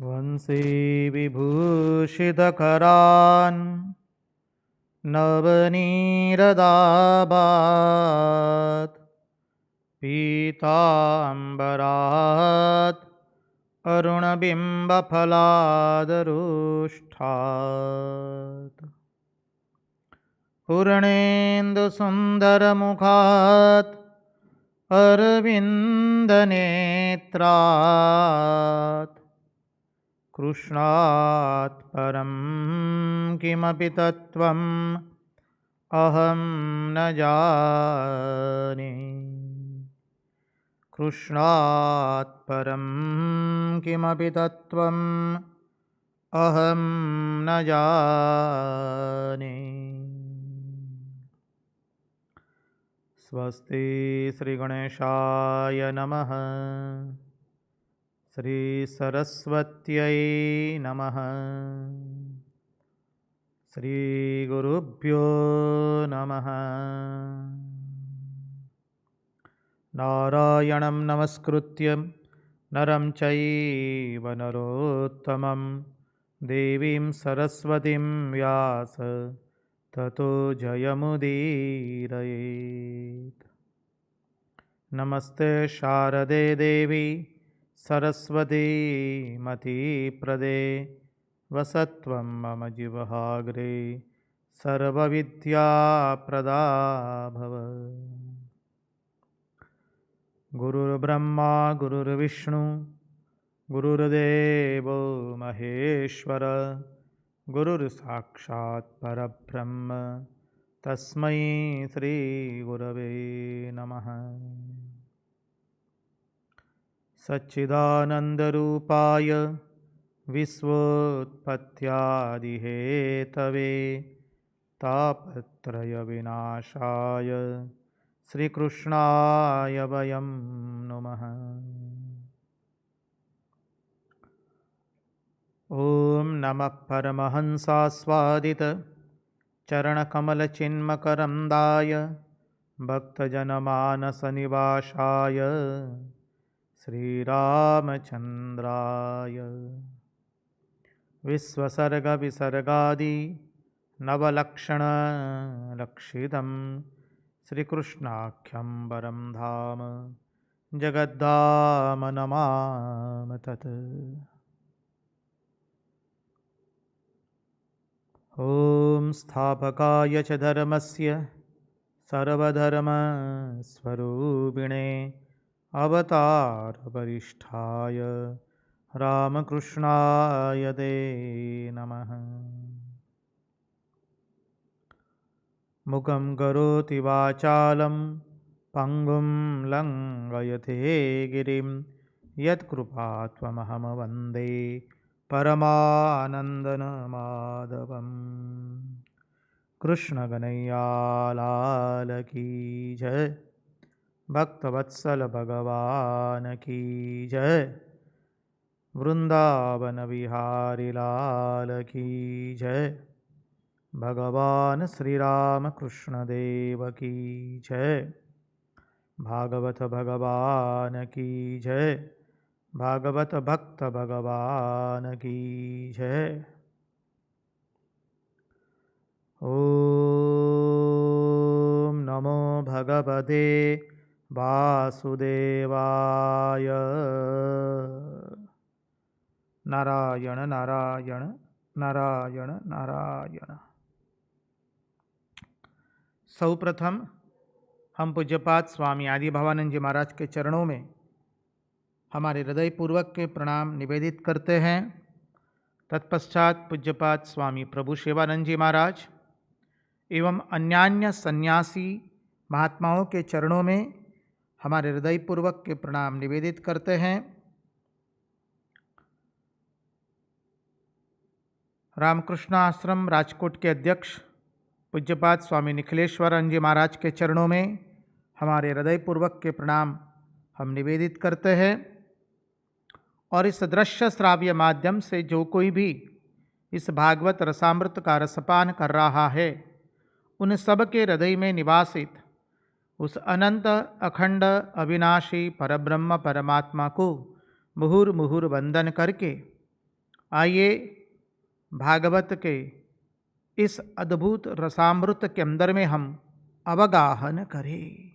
वंशी विभूषितकरान् नवनीरदाभात् पीताम्बरात् अरुणबिम्बफलादरुष्ठात् पूर्णेन्दुसुन्दरमुखात् अरविन्दनेत्रात् कृष्णात् परं किमपि तत्त्वम् अहं न जाने। कृष्णात् परं किमपि तत्त्वम् अहं न जाने। स्वस्ति श्रीगणेशाय नमः। श्रीसरस्वत्यै नमः। श्रीगुरुभ्यो नमः। नारायणं नमस्कृत्य नरं चैव नरोत्तमं देवीं सरस्वतीं व्यास ततो जयमुदीरयेत्। नमस्ते शारदे देवी सरस्वती मतिप्रदे वसत्वं मम जिह्वाग्रे सर्वविद्याप्रदा भव। गुरुर्ब्रह्मा गुरुर्विष्णु गुरुर्देवो महेश्वर गुरुर्साक्षात् परब्रह्म तस्मै श्रीगुरवे नमः। सच्चिदानन्दरूपाय विश्वोत्पत्त्यादिहेतवे तापत्रयविनाशाय श्रीकृष्णाय वयं नुमः। ॐ नमः परमहंसास्वादित चरणकमलचिन्मकरन्दाय भक्तजनमानसनिवासाय श्रीरामचन्द्राय विश्वसर्गविसर्गादि नवलक्षणलक्षितं श्रीकृष्णाख्यं वरं धाम जगद्धाम नमामि तत्। ॐ स्थापकाय च धर्मस्य सर्वधर्मस्वरूपिणे अवतारवरिष्ठाय रामकृष्णाय ते नमः। मुखं करोति वाचालं पङ्गुं लङ्घयते गिरिं यत्कृपात्वमहं वन्दे परमानन्दमाधवम्। कृष्णकन्हैयालाल की जय, भक्तवत्सल भगवान की जय, वृंदावन विहारी लाल की जय, भगवान श्री राम कृष्ण देव की जय, भागवत भगवान की जय, भागवत भक्त भगवान की जय। ओम नमो भगवते वासुदेवाय। नारायण नारायण नारायण नारायण। सर्वप्रथम हम पूज्यपाद स्वामी आदि भवानंद जी महाराज के चरणों में हमारे हृदयपूर्वक के प्रणाम निवेदित करते हैं। तत्पश्चात पूज्यपाद स्वामी प्रभु शिवानंद जी महाराज एवं अन्यान्य सन्यासी महात्माओं के चरणों में हमारे हृदयपूर्वक के प्रणाम निवेदित करते हैं। रामकृष्ण आश्रम राजकोट के अध्यक्ष पूज्यपाद स्वामी निखिलेश्वरानंद जी महाराज के चरणों में हमारे हृदयपूर्वक के प्रणाम हम निवेदित करते हैं। और इस दृश्य श्राव्य माध्यम से जो कोई भी इस भागवत रसामृत का रसपान कर रहा है, उन सब के हृदय में निवासित उस अनंत अखंड अविनाशी परब्रह्म परमात्मा को मुहुर मुहुर वंदन करके आइए भागवत के इस अद्भुत रसामृत के अंदर में हम अवगाहन करें।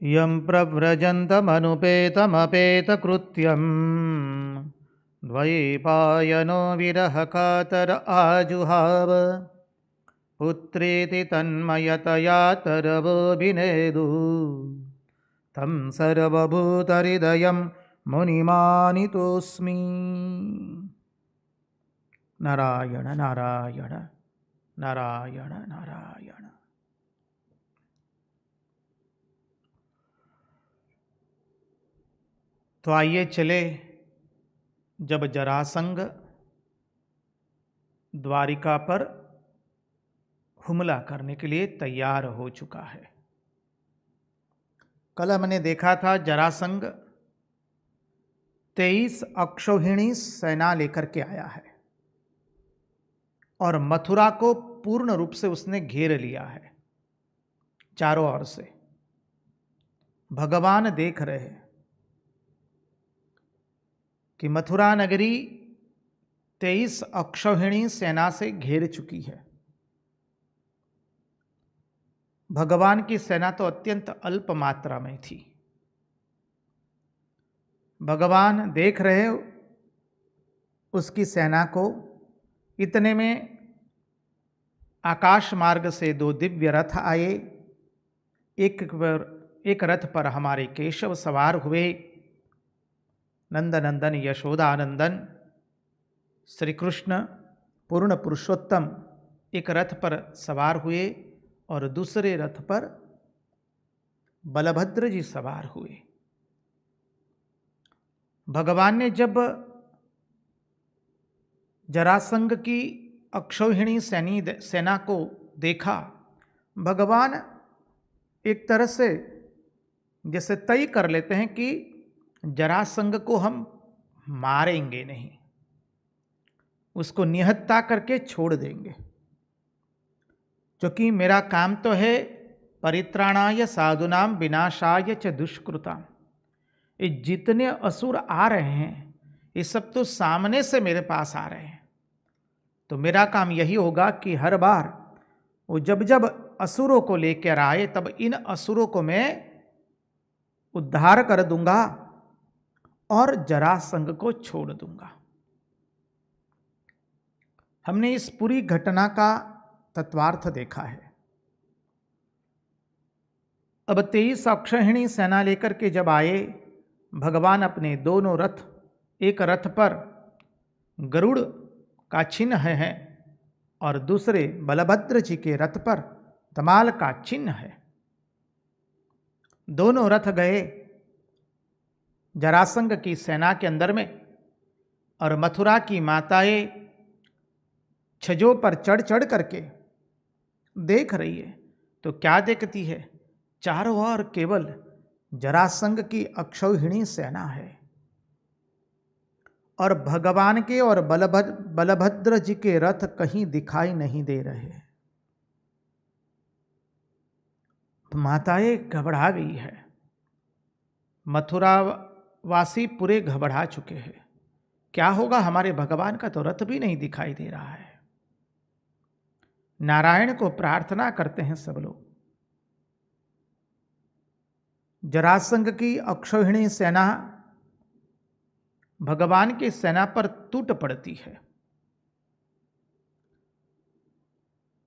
यं प्रव्रजन्तमनुपेतमपेतकृत्यं द्वैपायनो विरहकातर आजुहाव पुत्रेति तन्मयतया तरवोऽभिनेदु तं सर्वभूतहृदयं मुनिमानितोऽस्मि। नारायण नारायण नारायण नारायण। तो आइए चले, जब जरासंध द्वारिका पर हमला करने के लिए तैयार हो चुका है। कल हमने देखा था जरासंध 23 अक्षौहिणी सेना लेकर के आया है और मथुरा को पूर्ण रूप से उसने घेर लिया है चारों ओर से। भगवान देख रहे हैं कि मथुरा नगरी 23 अक्षौहिणी सेना से घेर चुकी है। भगवान की सेना तो अत्यंत अल्प मात्रा में थी। भगवान देख रहे उसकी सेना को। इतने में आकाश मार्ग से 2 दिव्य रथ आए। एक रथ पर हमारे केशव सवार हुए, नंदनंदन यशोदानंदन श्री कृष्ण पूर्ण पुरुषोत्तम एक रथ पर सवार हुए और दूसरे रथ पर बलभद्र जी सवार हुए। भगवान ने जब जरासंध की अक्षौहिणी सेना को देखा, भगवान एक तरह से जैसे तय कर लेते हैं कि जरासंध को हम मारेंगे नहीं, उसको निहत्ता करके छोड़ देंगे, क्योंकि मेरा काम तो है परित्राणाय साधुनाम विनाशाय च दुष्कृताम। ये जितने असुर आ रहे हैं ये सब तो सामने से मेरे पास आ रहे हैं, तो मेरा काम यही होगा कि हर बार वो जब जब असुरों को लेकर आए तब इन असुरों को मैं उद्धार कर दूंगा और जरासंध को छोड़ दूंगा। हमने इस पूरी घटना का तत्वार्थ देखा है। अब 23 अक्षौहिणी सेना लेकर के जब आए, भगवान अपने दोनों रथ, एक रथ पर गरुड़ का चिन्ह है और दूसरे बलभद्र जी के रथ पर तमाल का चिन्ह है। दोनों रथ गए जरासंध की सेना के अंदर में और मथुरा की माताएं छजों पर चढ़ चढ़ करके देख रही है। तो क्या देखती है? चारों ओर केवल जरासंध की अक्षौहिणी सेना है और भगवान के और बलभद्र जी के रथ कहीं दिखाई नहीं दे रहे। माताएं घबरा गई है। मथुरा वासी पूरे घबरा चुके हैं। क्या होगा? हमारे भगवान का तो रथ भी नहीं दिखाई दे रहा है। नारायण को प्रार्थना करते हैं सब लोग। जरासंध की अक्षौहिणी सेना भगवान की सेना पर टूट पड़ती है।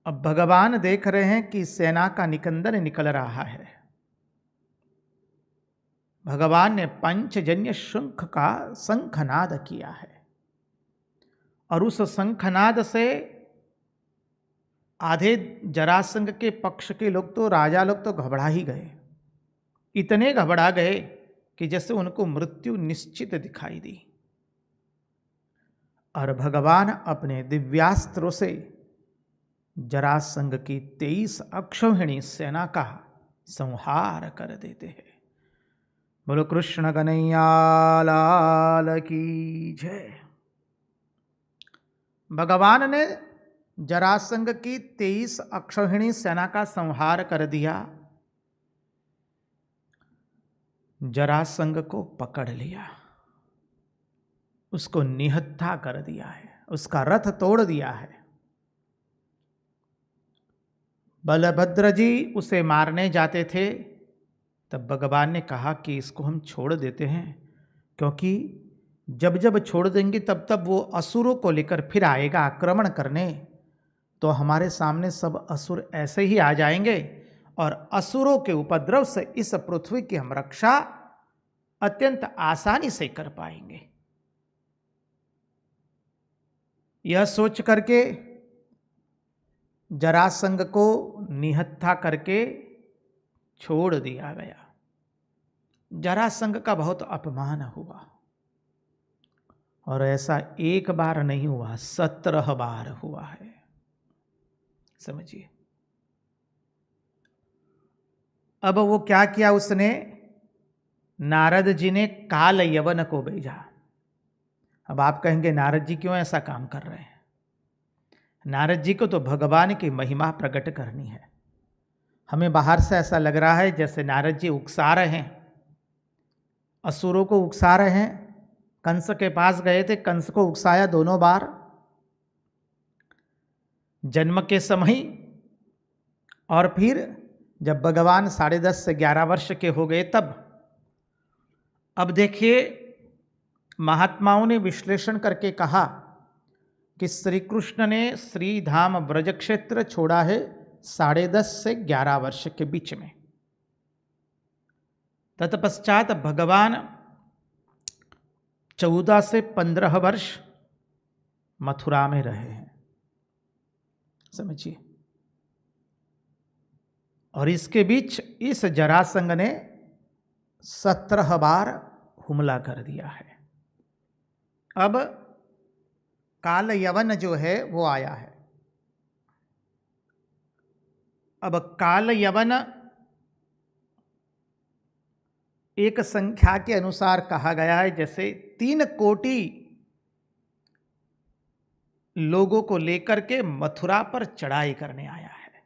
अब भगवान देख रहे हैं कि सेना का निकंदन निकल रहा है। भगवान ने पंचजन्य शंख का शंखनाद किया है और उस शंखनाद से आधे जरासंध के पक्ष के लोग तो, राजा लोग तो घबरा ही गए। इतने घबरा गए कि जैसे उनको मृत्यु निश्चित दिखाई दी। और भगवान अपने दिव्यास्त्रों से जरासंध की 23 अक्षौहिणी सेना का संहार कर देते हैं। बोलो कृष्ण कन्हैया लाल की जय। भगवान ने जरासंध की 23 अक्षौहिणी सेना का संहार कर दिया। जरासंध को पकड़ लिया। उसको निहत्था कर दिया है, उसका रथ तोड़ दिया है। बलभद्र जी उसे मारने जाते थे, तब भगवान ने कहा कि इसको हम छोड़ देते हैं, क्योंकि जब जब छोड़ देंगे तब तब वो असुरों को लेकर फिर आएगा आक्रमण करने, तो हमारे सामने सब असुर ऐसे ही आ जाएंगे और असुरों के उपद्रव से इस पृथ्वी की हम रक्षा अत्यंत आसानी से कर पाएंगे। यह सोच करके जरासंध को निहत्था करके छोड़ दिया गया। जरासंध का बहुत अपमान हुआ, और ऐसा एक बार नहीं हुआ, 17 बार हुआ है। समझिए, अब वो क्या किया उसने, नारद जी ने काल यवन को भेजा। अब आप कहेंगे नारद जी क्यों ऐसा काम कर रहे हैं? नारद जी को तो भगवान की महिमा प्रकट करनी है। हमें बाहर से ऐसा लग रहा है जैसे नारद जी उकसा रहे हैं, असुरों को उकसा रहे हैं। कंस के पास गए थे, कंस को उकसाया दोनों बार, जन्म के समय, और फिर जब भगवान 10.5 से 11 वर्ष के हो गए तब। अब देखिए, महात्माओं ने विश्लेषण करके कहा कि श्री कृष्ण ने श्री धाम ब्रज क्षेत्र छोड़ा है 10.5 से 11 वर्ष के बीच में। तत्पश्चात भगवान 14 से 15 वर्ष मथुरा में रहे हैं। समझिए, और इसके बीच इस जरासंध ने 17 बार हमला कर दिया है। अब काल यवन जो है वो आया है। अब काल यवन एक संख्या के अनुसार कहा गया है, जैसे 3 कोटि लोगों को लेकर के मथुरा पर चढ़ाई करने आया है।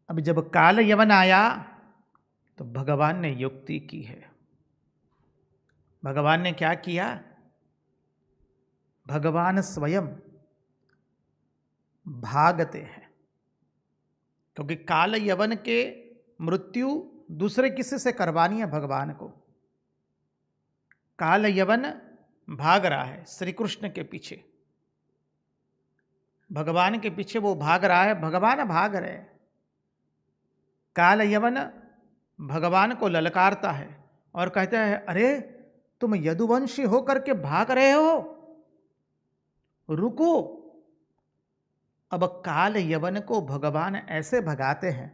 अब जब काल यवन आया तो भगवान ने युक्ति की है। भगवान ने क्या किया? भगवान स्वयं भागते हैं, क्योंकि काल यवन के मृत्यु दूसरे किसी से करवानी है भगवान को। काल यवन भाग रहा है श्री कृष्ण के पीछे, भगवान के पीछे वो भाग रहा है, भगवान भाग रहे हैं। काल यवन भगवान को ललकारता है और कहता है, अरे तुम यदुवंशी होकर के भाग रहे हो, रुको। अब काल यवन को भगवान ऐसे भगाते हैं,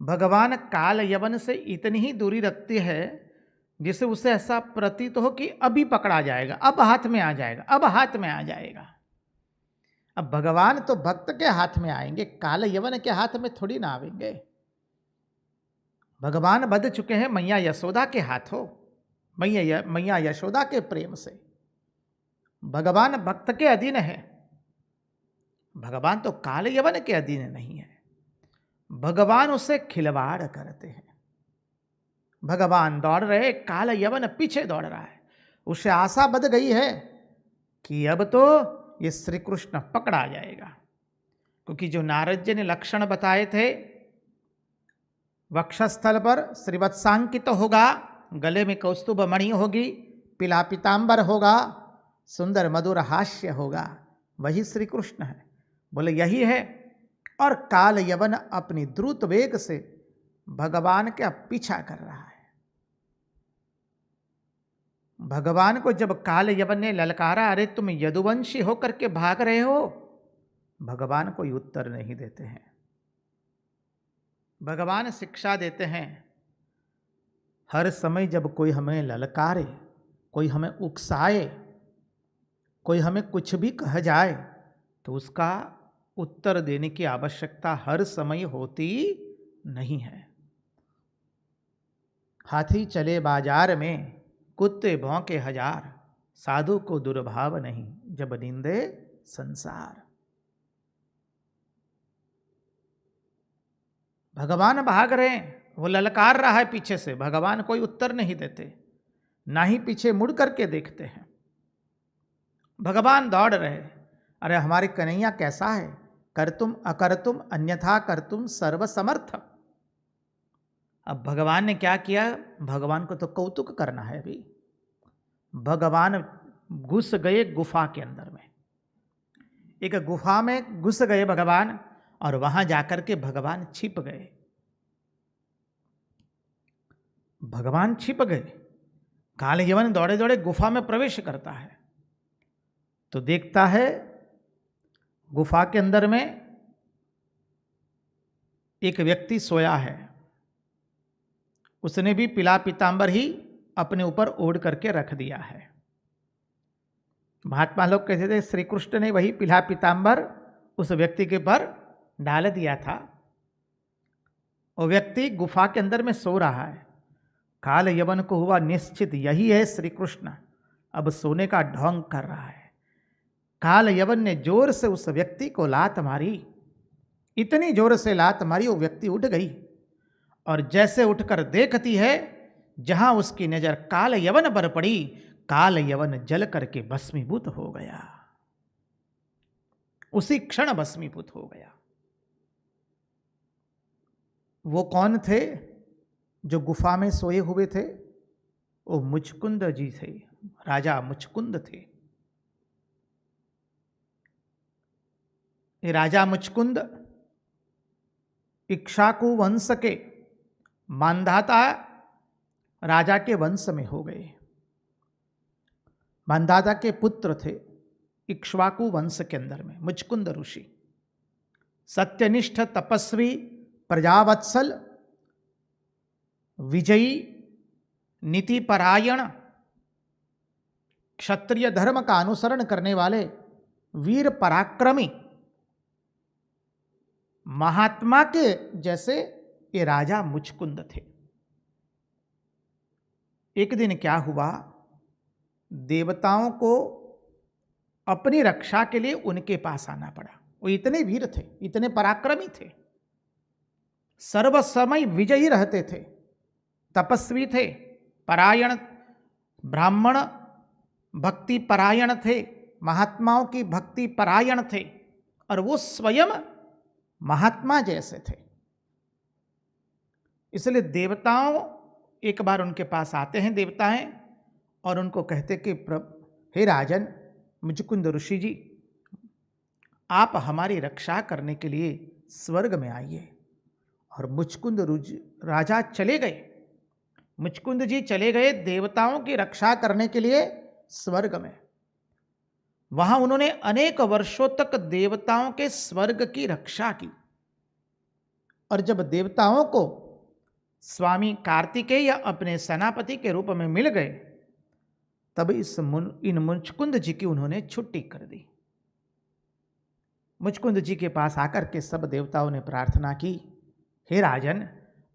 भगवान काल यवन से इतनी ही दूरी रखती है जिससे उसे ऐसा प्रतीत हो कि अभी पकड़ा जाएगा, अब हाथ में आ जाएगा, अब हाथ में आ जाएगा। अब भगवान तो भक्त के हाथ में आएंगे, काल यवन के हाथ में थोड़ी ना आएंगे। भगवान बध चुके हैं मैया यशोदा के हाथों, मैया यशोदा के प्रेम से। भगवान भक्त के अधीन है, भगवान तो काल यवन के अधीन नहीं है। भगवान उससे खिलवाड़ करते हैं। भगवान दौड़ रहे, काल यवन पीछे दौड़ रहा है। उसे आशा बध गई है कि अब तो ये श्री कृष्ण पकड़ा जाएगा, क्योंकि जो नारद जी ने लक्षण बताए थे, वक्षस्थल पर श्रीवत्सांकित होगा, गले में कौस्तुभ मणि होगी, पीला पीतांबर होगा, सुंदर मधुर हास्य होगा, वही श्री कृष्ण है। बोले यही है। और काल यवन अपनी द्रुत वेग से भगवान का पीछा कर रहा है। भगवान को जब काल यवन ने ललकारा, अरे तुम यदुवंशी होकर के भाग रहे हो, भगवान कोई उत्तर नहीं देते हैं। भगवान शिक्षा देते हैं, हर समय जब कोई हमें ललकारे, कोई हमें उकसाए, कोई हमें कुछ भी कह जाए, तो उसका उत्तर देने की आवश्यकता हर समय होती नहीं है। हाथी चले बाजार में, कुत्ते भौंके 1000, साधु को दुर्भाव नहीं, जब निंदे संसार। भगवान भाग रहे हैं, वो ललकार रहा है पीछे से, भगवान कोई उत्तर नहीं देते, ना ही पीछे मुड़ करके देखते हैं। भगवान दौड़ रहे, अरे हमारे कन्हैया कैसा है, कर्तुम अकर्तुम अन्यथा कर्तुम सर्वसमर्थ। अब भगवान ने क्या किया, भगवान को तो कौतुक करना है अभी। भगवान घुस गए गुफा के अंदर में, एक गुफा में घुस गए भगवान, और वहां जाकर के भगवान छिप गए। भगवान छिप गए। काल यवन दौड़े दौड़े गुफा में प्रवेश करता है, तो देखता है गुफा के अंदर में एक व्यक्ति सोया है। उसने भी पीला पीतांबर ही अपने ऊपर ओढ़ करके रख दिया है। महात्मा लोग कहते थे श्री कृष्ण ने वही पीला पीतांबर उस व्यक्ति के ऊपर डाल दिया था। वो व्यक्ति गुफा के अंदर में सो रहा है। काल यवन को हुआ निश्चित यही है श्री कृष्ण, अब सोने का ढोंग कर रहा है। काल यवन ने जोर से उस व्यक्ति को लात मारी, इतनी जोर से लात मारी वो व्यक्ति उठ गई, और जैसे उठकर देखती है जहां उसकी नजर काल यवन पर पड़ी, काल यवन जल करके भस्मीभूत हो गया, उसी क्षण भस्मीभूत हो गया। वो कौन थे जो गुफा में सोए हुए थे? वो मुचकुंद जी थे, राजा मुचकुंद थे। ये राजा मुचकुंद इक्ष्वाकु वंश के मांधाता राजा के वंश में हो गए। मांधाता के पुत्र थे इक्ष्वाकु वंश के अंदर में मुचकुंद ऋषि। सत्यनिष्ठ तपस्वी प्रजावत्सल विजयी नीतिपरायण क्षत्रिय धर्म का अनुसरण करने वाले वीर पराक्रमी महात्मा के जैसे ये राजा मुचकुंद थे। एक दिन क्या हुआ, देवताओं को अपनी रक्षा के लिए उनके पास आना पड़ा। वो इतने वीर थे, इतने पराक्रमी थे, सर्व समय विजयी रहते थे, तपस्वी थे, परायण ब्राह्मण भक्ति परायण थे, महात्माओं की भक्ति परायण थे, और वो स्वयं महात्मा जैसे थे। इसलिए देवताओं एक बार उनके पास आते हैं देवताएं, और उनको कहते कि हे राजन मुचकुंद ऋषि जी, आप हमारी रक्षा करने के लिए स्वर्ग में आइए। और मुचकुंद राजा चले गए, मुचकुंद जी चले गए देवताओं की रक्षा करने के लिए स्वर्ग में। वहां उन्होंने अनेक वर्षों तक देवताओं के स्वर्ग की रक्षा की। और जब देवताओं को स्वामी कार्तिकेय अपने सेनापति के रूप में मिल गए, तब इन मुचकुंद जी की उन्होंने छुट्टी कर दी। मुचकुंद जी के पास आकर के सब देवताओं ने प्रार्थना की, हे राजन,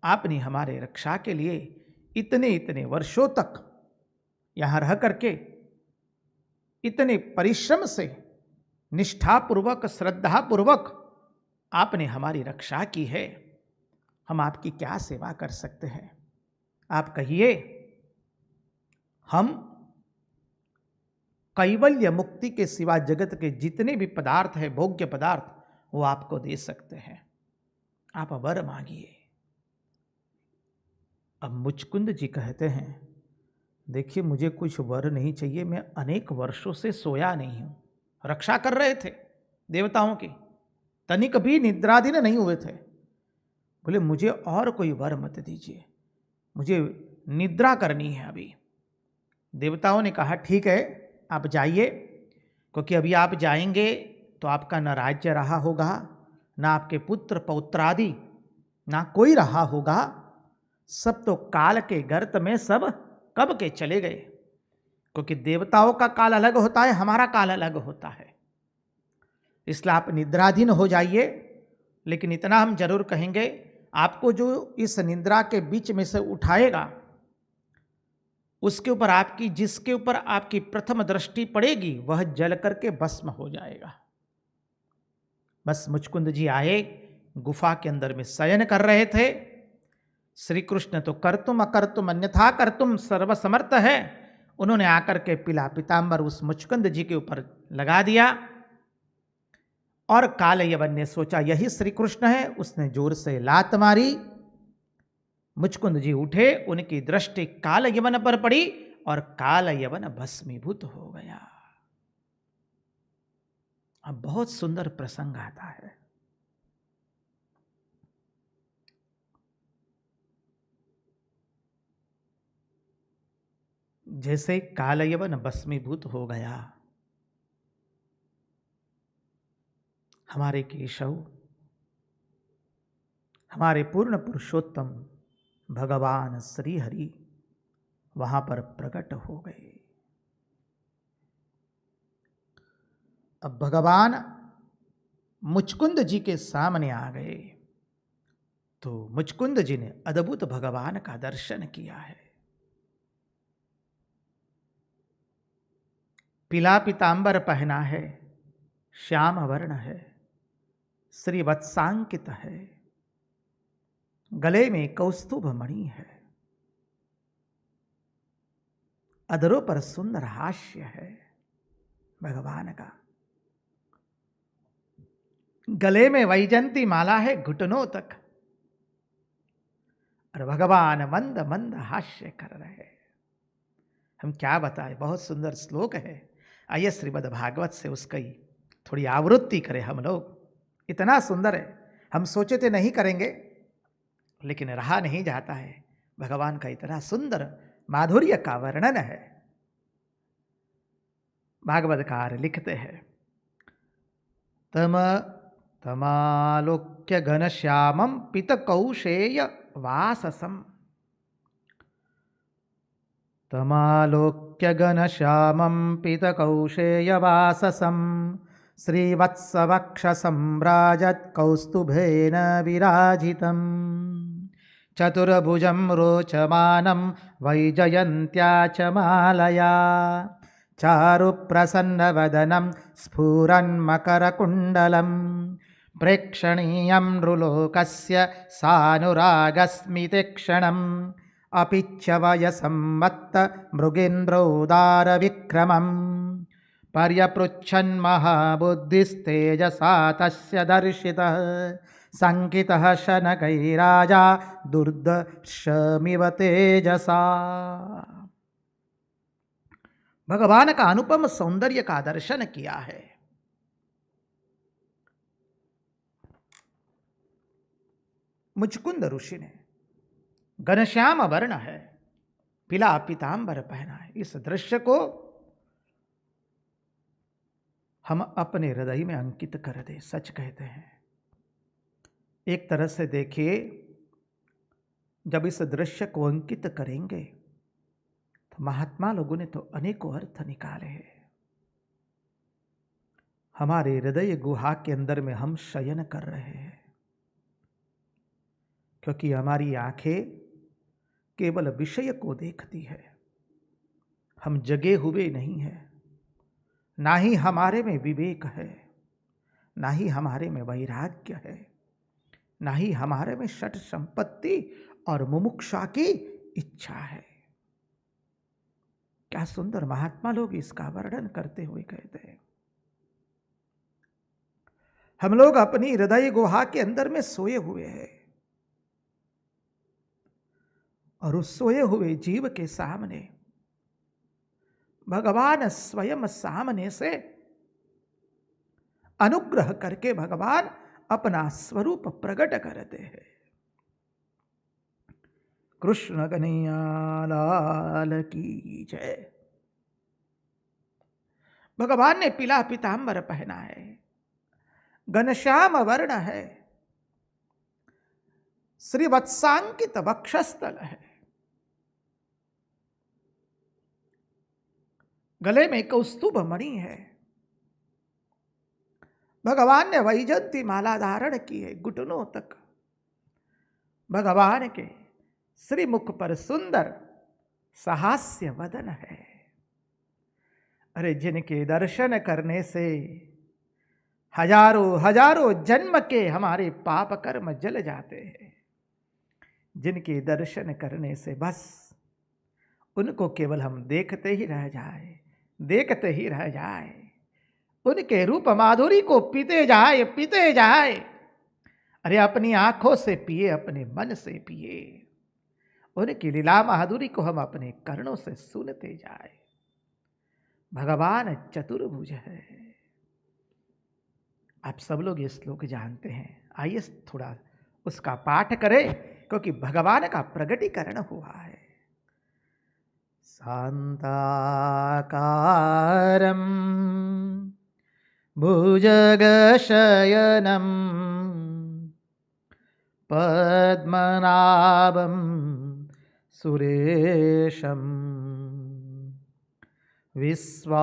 आपने हमारे रक्षा के लिए इतने इतने वर्षों तक यहां रह करके इतने परिश्रम से निष्ठापूर्वक श्रद्धापूर्वक आपने हमारी रक्षा की है, हम आपकी क्या सेवा कर सकते हैं? आप कहिए, हम कैवल्य मुक्ति के सिवा जगत के जितने भी पदार्थ है, भोग्य पदार्थ, वो आपको दे सकते हैं, आप वर मांगिए। अब मुचकुंद जी कहते हैं, देखिए मुझे कुछ वर नहीं चाहिए, मैं अनेक वर्षों से सोया नहीं हूं, रक्षा कर रहे थे देवताओं की, तनिक भी निद्राधीन नहीं हुए थे। बोले मुझे और कोई वर मत दीजिए, मुझे निद्रा करनी है अभी। देवताओं ने कहा ठीक है आप जाइए, क्योंकि अभी आप जाएंगे तो आपका न राज्य रहा होगा, ना आपके पुत्र पौत्रादि, ना कोई रहा होगा, सब तो काल के गर्त में सब कब के चले गए। क्योंकि देवताओं का काल अलग होता है, हमारा काल अलग होता है। इसलिए आप निद्राधीन हो जाइए, लेकिन इतना हम जरूर कहेंगे, आपको जो इस निद्रा के बीच में से उठाएगा, उसके ऊपर आपकी, जिसके ऊपर आपकी प्रथम दृष्टि पड़ेगी, वह जल करके भस्म हो जाएगा। बस मुचकुंद जी आए, गुफा के अंदर में शयन कर रहे थे। श्री कृष्ण तो कर्तुम अकर्तुम अन्यथा कर्तुम सर्वसमर्थ है। उन्होंने आकर के पीला पीतांबर उस मुचकुंद जी के ऊपर लगा दिया और काल यवन ने सोचा यही श्री कृष्ण है। उसने जोर से लात मारी, मुचकुंद जी उठे, उनकी दृष्टि काल यवन पर पड़ी और काल यवन भस्मीभूत हो गया। अब बहुत सुंदर प्रसंग आता है। जैसे काल यवन भस्मीभूत हो गया, हमारे केशव, हमारे पूर्ण पुरुषोत्तम भगवान श्री हरि वहां पर प्रकट हो गए। अब भगवान मुचकुंद जी के सामने आ गए तो मुचकुंद जी ने अद्भुत भगवान का दर्शन किया है। पीला पीतांबर पहना है, श्याम वर्ण है, श्री वत्सांकित है, गले में कौस्तुभ मणि है, अधरों पर सुंदर हास्य है भगवान का, गले में वैजंती माला है घुटनों तक, और भगवान मंद मंद हास्य कर रहे हैं। हम क्या बताएं, बहुत सुंदर श्लोक है। आइए श्रीमद् भागवत से उसकी थोड़ी आवृत्ति करें हम लोग। इतना सुंदर है, हम सोचे थे नहीं करेंगे, लेकिन रहा नहीं जाता है। भगवान का इतना सुंदर माधुर्य का वर्णन है। भागवतकार लिखते हैं, तमालोक्य घनश्यामं पीतकौशेय वाससं, तमालोक्य घनश्यामं पीतकौशेयवाससं, श्रीवत्सवक्षसम्भ्राजत् कौस्तुभेन विराजितं, चतुर्भुजं रोचमानं वैजयन्त्या च मालया, चारुप्रसन्नवदनं स्फुरन्मकरकुण्डलं, प्रेक्षणीयं नृलोकस्य सानुरागस्मितीक्षणम्, अपि च वयसंवत्त मृगेन्द्रोदारविक्रमम्, पर्यपृच्छन्महाबुद्धिस्तेजसा तस्य दर्शितः, शङ्कितः शनकैराजा दुर्दर्शमिव तेजसा। भगवान का अनुपम सौंदर्य का दर्शन किया है। मुचकुंद ऋषि ने, घनश्याम वर्ण है, पीला पीतांबर पहना है। इस दृश्य को हम अपने हृदय में अंकित कर दे। सच कहते हैं, एक तरह से देखिए, जब इस दृश्य को अंकित करेंगे तो महात्मा लोगों ने तो अनेकों अर्थ निकाले हैं। हमारे हृदय गुहा के अंदर में हम शयन कर रहे हैं, क्योंकि हमारी आंखें केवल विषय को देखती है। हम जगे हुए नहीं हैं, ना ही हमारे में विवेक है, ना ही हमारे में वैराग्य है, ना ही हमारे में षट संपत्ति और मुमुक्षा की इच्छा है। क्या सुंदर महात्मा लोग इसका वर्णन करते हुए कहते हैं, हम लोग अपनी हृदय गुहा के अंदर में सोए हुए हैं और उस सोए हुए जीव के सामने भगवान स्वयं सामने से अनुग्रह करके भगवान अपना स्वरूप प्रकट करते हैं। कृष्ण कन्हैया लाल की जय। भगवान ने पीला पीतांबर पहना है, घनश्याम वर्ण है, श्रीवत्सांकित वक्षस्थल है, गले में कौस्तुभ मणि है। भगवान ने वैजयंती माला धारण की है घुटनों तक। भगवान के श्रीमुख पर सुंदर सहास्य वदन है। अरे जिनके दर्शन करने से हजारों हजारों जन्म के हमारे पाप कर्म जल जाते हैं, जिनके दर्शन करने से बस उनको केवल हम देखते ही रह जाए, देखते ही रह जाए, उनके रूप माधुरी को पीते जाए, पीते जाए। अरे अपनी आंखों से पिए, अपने मन से पिए, उनकी लीला माधुरी को हम अपने कर्णों से सुनते जाए। भगवान चतुर्भुज है। आप सब लोग ये श्लोक जानते हैं, आइए थोड़ा उसका पाठ करें, क्योंकि भगवान का प्रगटीकरण हुआ है। शांताकारं भुजगशयनं पद्मनाभं सुरेशं विश्वाधारं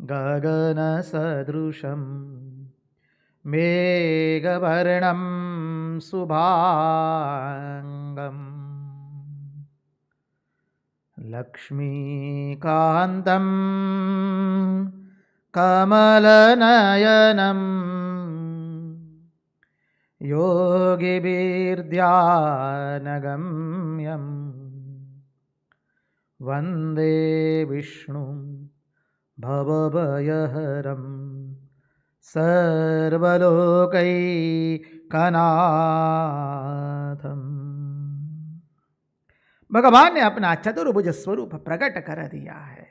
गगनसदृशं मेघवर्णं शुभांगम् लक्ष्मीकान्तं कमलनयनं योगिभिर्ध्यानगम्यं वन्दे विष्णुं भवभयहरं सर्वलोकैकनाथम्। भगवान ने अपना चतुर्भुज स्वरूप प्रकट कर दिया है।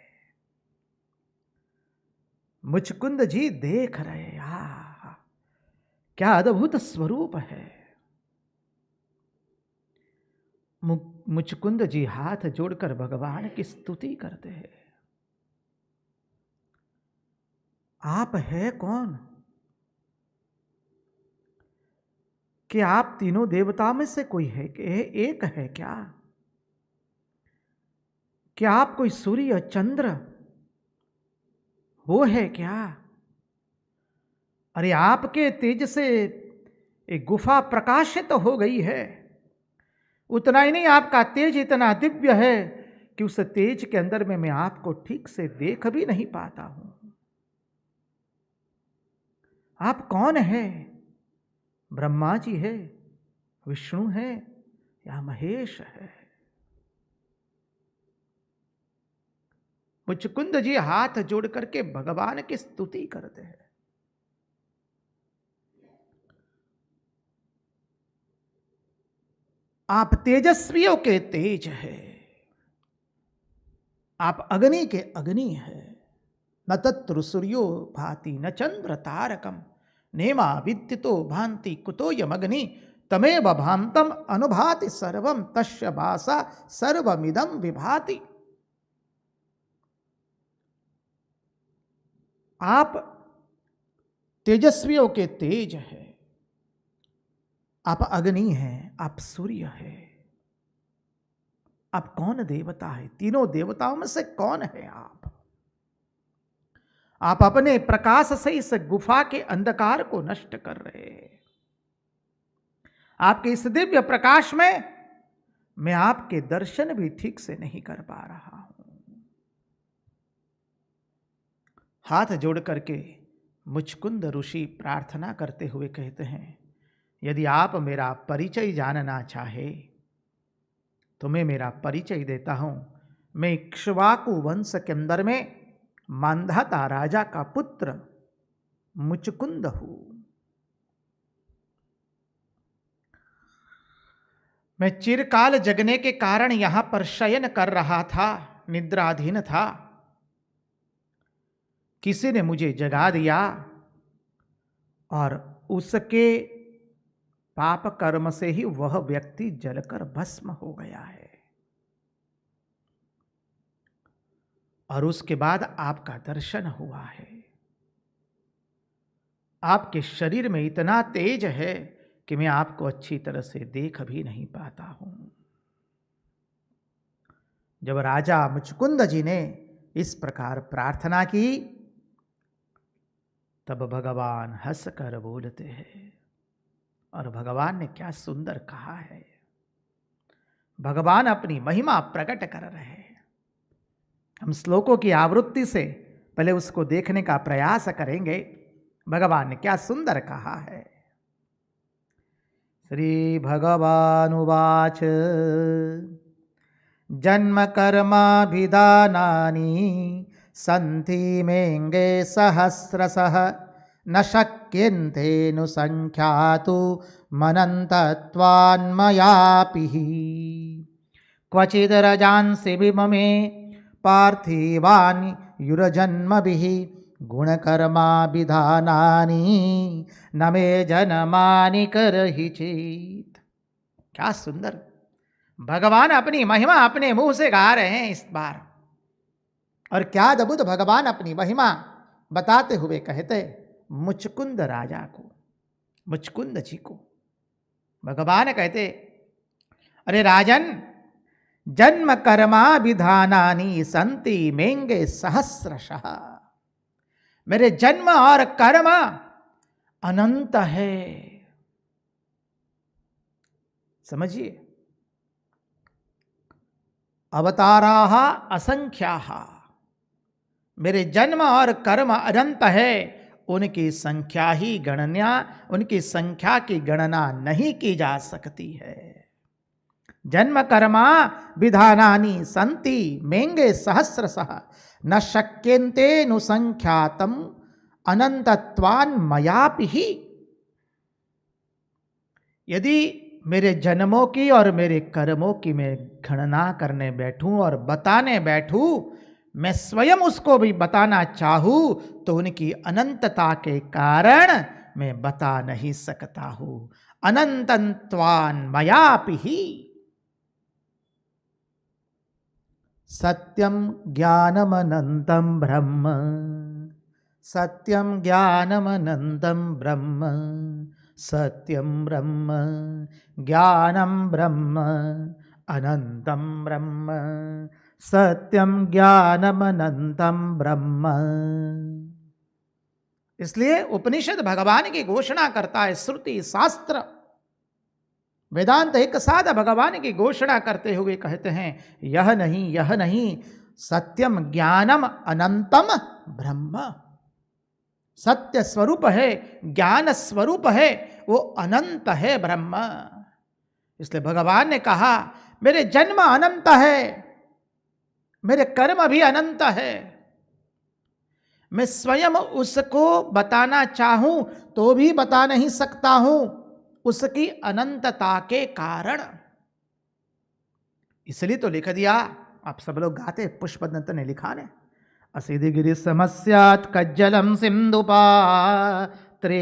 मुचकुंद जी देख रहे, क्या अद्भुत स्वरूप है। मुचकुंद जी हाथ जोड़कर भगवान की स्तुति करते हैं। आप है कौन? कि आप तीनों देवताओं में से कोई है कि एक है क्या? क्या आप कोई सूर्य चंद्र वो है क्या? अरे आपके तेज से एक गुफा प्रकाशित हो गई है। उतना ही नहीं, आपका तेज इतना दिव्य है कि उस तेज के अंदर में मैं आपको ठीक से देख भी नहीं पाता हूं। आप कौन है? ब्रह्मा जी है, विष्णु है या महेश है? मुचकुंद जी हाथ जोड़ करके भगवान की स्तुति करते हैं। आप तेजस्वियों के तेज है, आप अग्नि के अग्नि है। न तत्र सूर्यो भाति न चंद्र तारकम नेमा विद्युतो भांति कुतोयमग्नि तमेव भांतम अनुभाति सर्वम तस्य भासा सर्वमिदं विभाति। आप तेजस्वियों के तेज है, आप अग्नि हैं, आप सूर्य है। आप कौन देवता है? तीनों देवताओं में से कौन है आप? आप अपने प्रकाश से इस गुफा के अंधकार को नष्ट कर रहे हैं। आपके इस दिव्य प्रकाश में मैं आपके दर्शन भी ठीक से नहीं कर पा रहा हूं। हाथ जोड़ करके मुचकुंद ऋषि प्रार्थना करते हुए कहते हैं, यदि आप मेरा परिचय जानना चाहे तो मैं मेरा परिचय देता हूं। मैं इक्ष्वाकु वंश के अंदर में मांधाता राजा का पुत्र मुचकुंद हूं। मैं चिरकाल जगने के कारण यहां पर शयन कर रहा था, निद्राधीन था। किसी ने मुझे जगा दिया और उसके पाप कर्म से ही वह व्यक्ति जलकर भस्म हो गया है। और उसके बाद आपका दर्शन हुआ है। आपके शरीर में इतना तेज है कि मैं आपको अच्छी तरह से देख भी नहीं पाता हूं। जब राजा मुचकुंद जी ने इस प्रकार प्रार्थना की, तब भगवान हंसकर बोलते हैं। और भगवान ने क्या सुंदर कहा है। भगवान अपनी महिमा प्रकट कर रहे हैं। हम श्लोकों की आवृत्ति से पहले उसको देखने का प्रयास करेंगे। भगवान ने क्या सुंदर कहा है। श्रीभगवानुवाच जन्मकर्माभिधानानि सन्ति मेऽङ्गे सहस्रशः न शक्यन्तेऽनुसङ्ख्यातु मनन्तत्वान्मयापि क्वचिद्रजांसि विममे पार्थिवानि युरजन्मभिः गुणकर्माभिधानानि न मे जन्मानि करहि चेत्। क्या सुंदर भगवान अपनी महिमा अपने मुंह से गा रहे हैं इस बार। और क्या अद्भुत भगवान अपनी महिमा बताते हुए कहते मुचकुंद राजा को, मुचकुंद जी को भगवान कहते, अरे राजन, जन्म कर्मा विधानानि संति मेंगे सहस्रशः। मेरे जन्म और कर्म अनंत है। समझिए, अवताराः असंख्याः। मेरे जन्म और कर्म अनंत है, उनकी संख्या ही गणना, उनकी संख्या की गणना नहीं की जा सकती है। जन्म कर्मा विधानानि संति मेंगे सहस्रशः न शक्यन्तेऽनुसंख्यातम् अनंतत्वान् मयापि। यदि मेरे जन्मों की और मेरे कर्मों की मैं गणना करने बैठूं और बताने बैठूं, मैं स्वयं उसको भी बताना चाहूं तो उनकी अनंतता के कारण मैं बता नहीं सकता हूं। अनंतत्वान् मयापि। सत्यं ज्ञानमनन्तं ब्रह्म, सत्यं ज्ञानमनन्तं ब्रह्म, सत्यं ब्रह्म ज्ञानं ब्रह्म अनन्तं ब्रह्म, सत्यं ज्ञानमनन्तं ब्रह्म। इसलिए उपनिषद भगवान की घोषणा करता है, श्रुति शास्त्र वेदांत एक साथ भगवान की घोषणा करते हुए कहते हैं, यह नहीं सत्यम ज्ञानम अनंतम ब्रह्म। सत्य स्वरूप है, ज्ञान स्वरूप है, वो अनंत है ब्रह्म। इसलिए भगवान ने कहा, मेरे जन्म अनंत है, मेरे कर्म भी अनंत है। मैं स्वयं उसको बताना चाहूं तो भी बता नहीं सकता हूं, उसकी अनंतता के कारण। इसलिए तो लिख दिया, आप सब लोग गाते, पुष्पदत्त ने लिखा ने, असिधिगिरि समस्यात् कज्जलम सिंधुपात्रे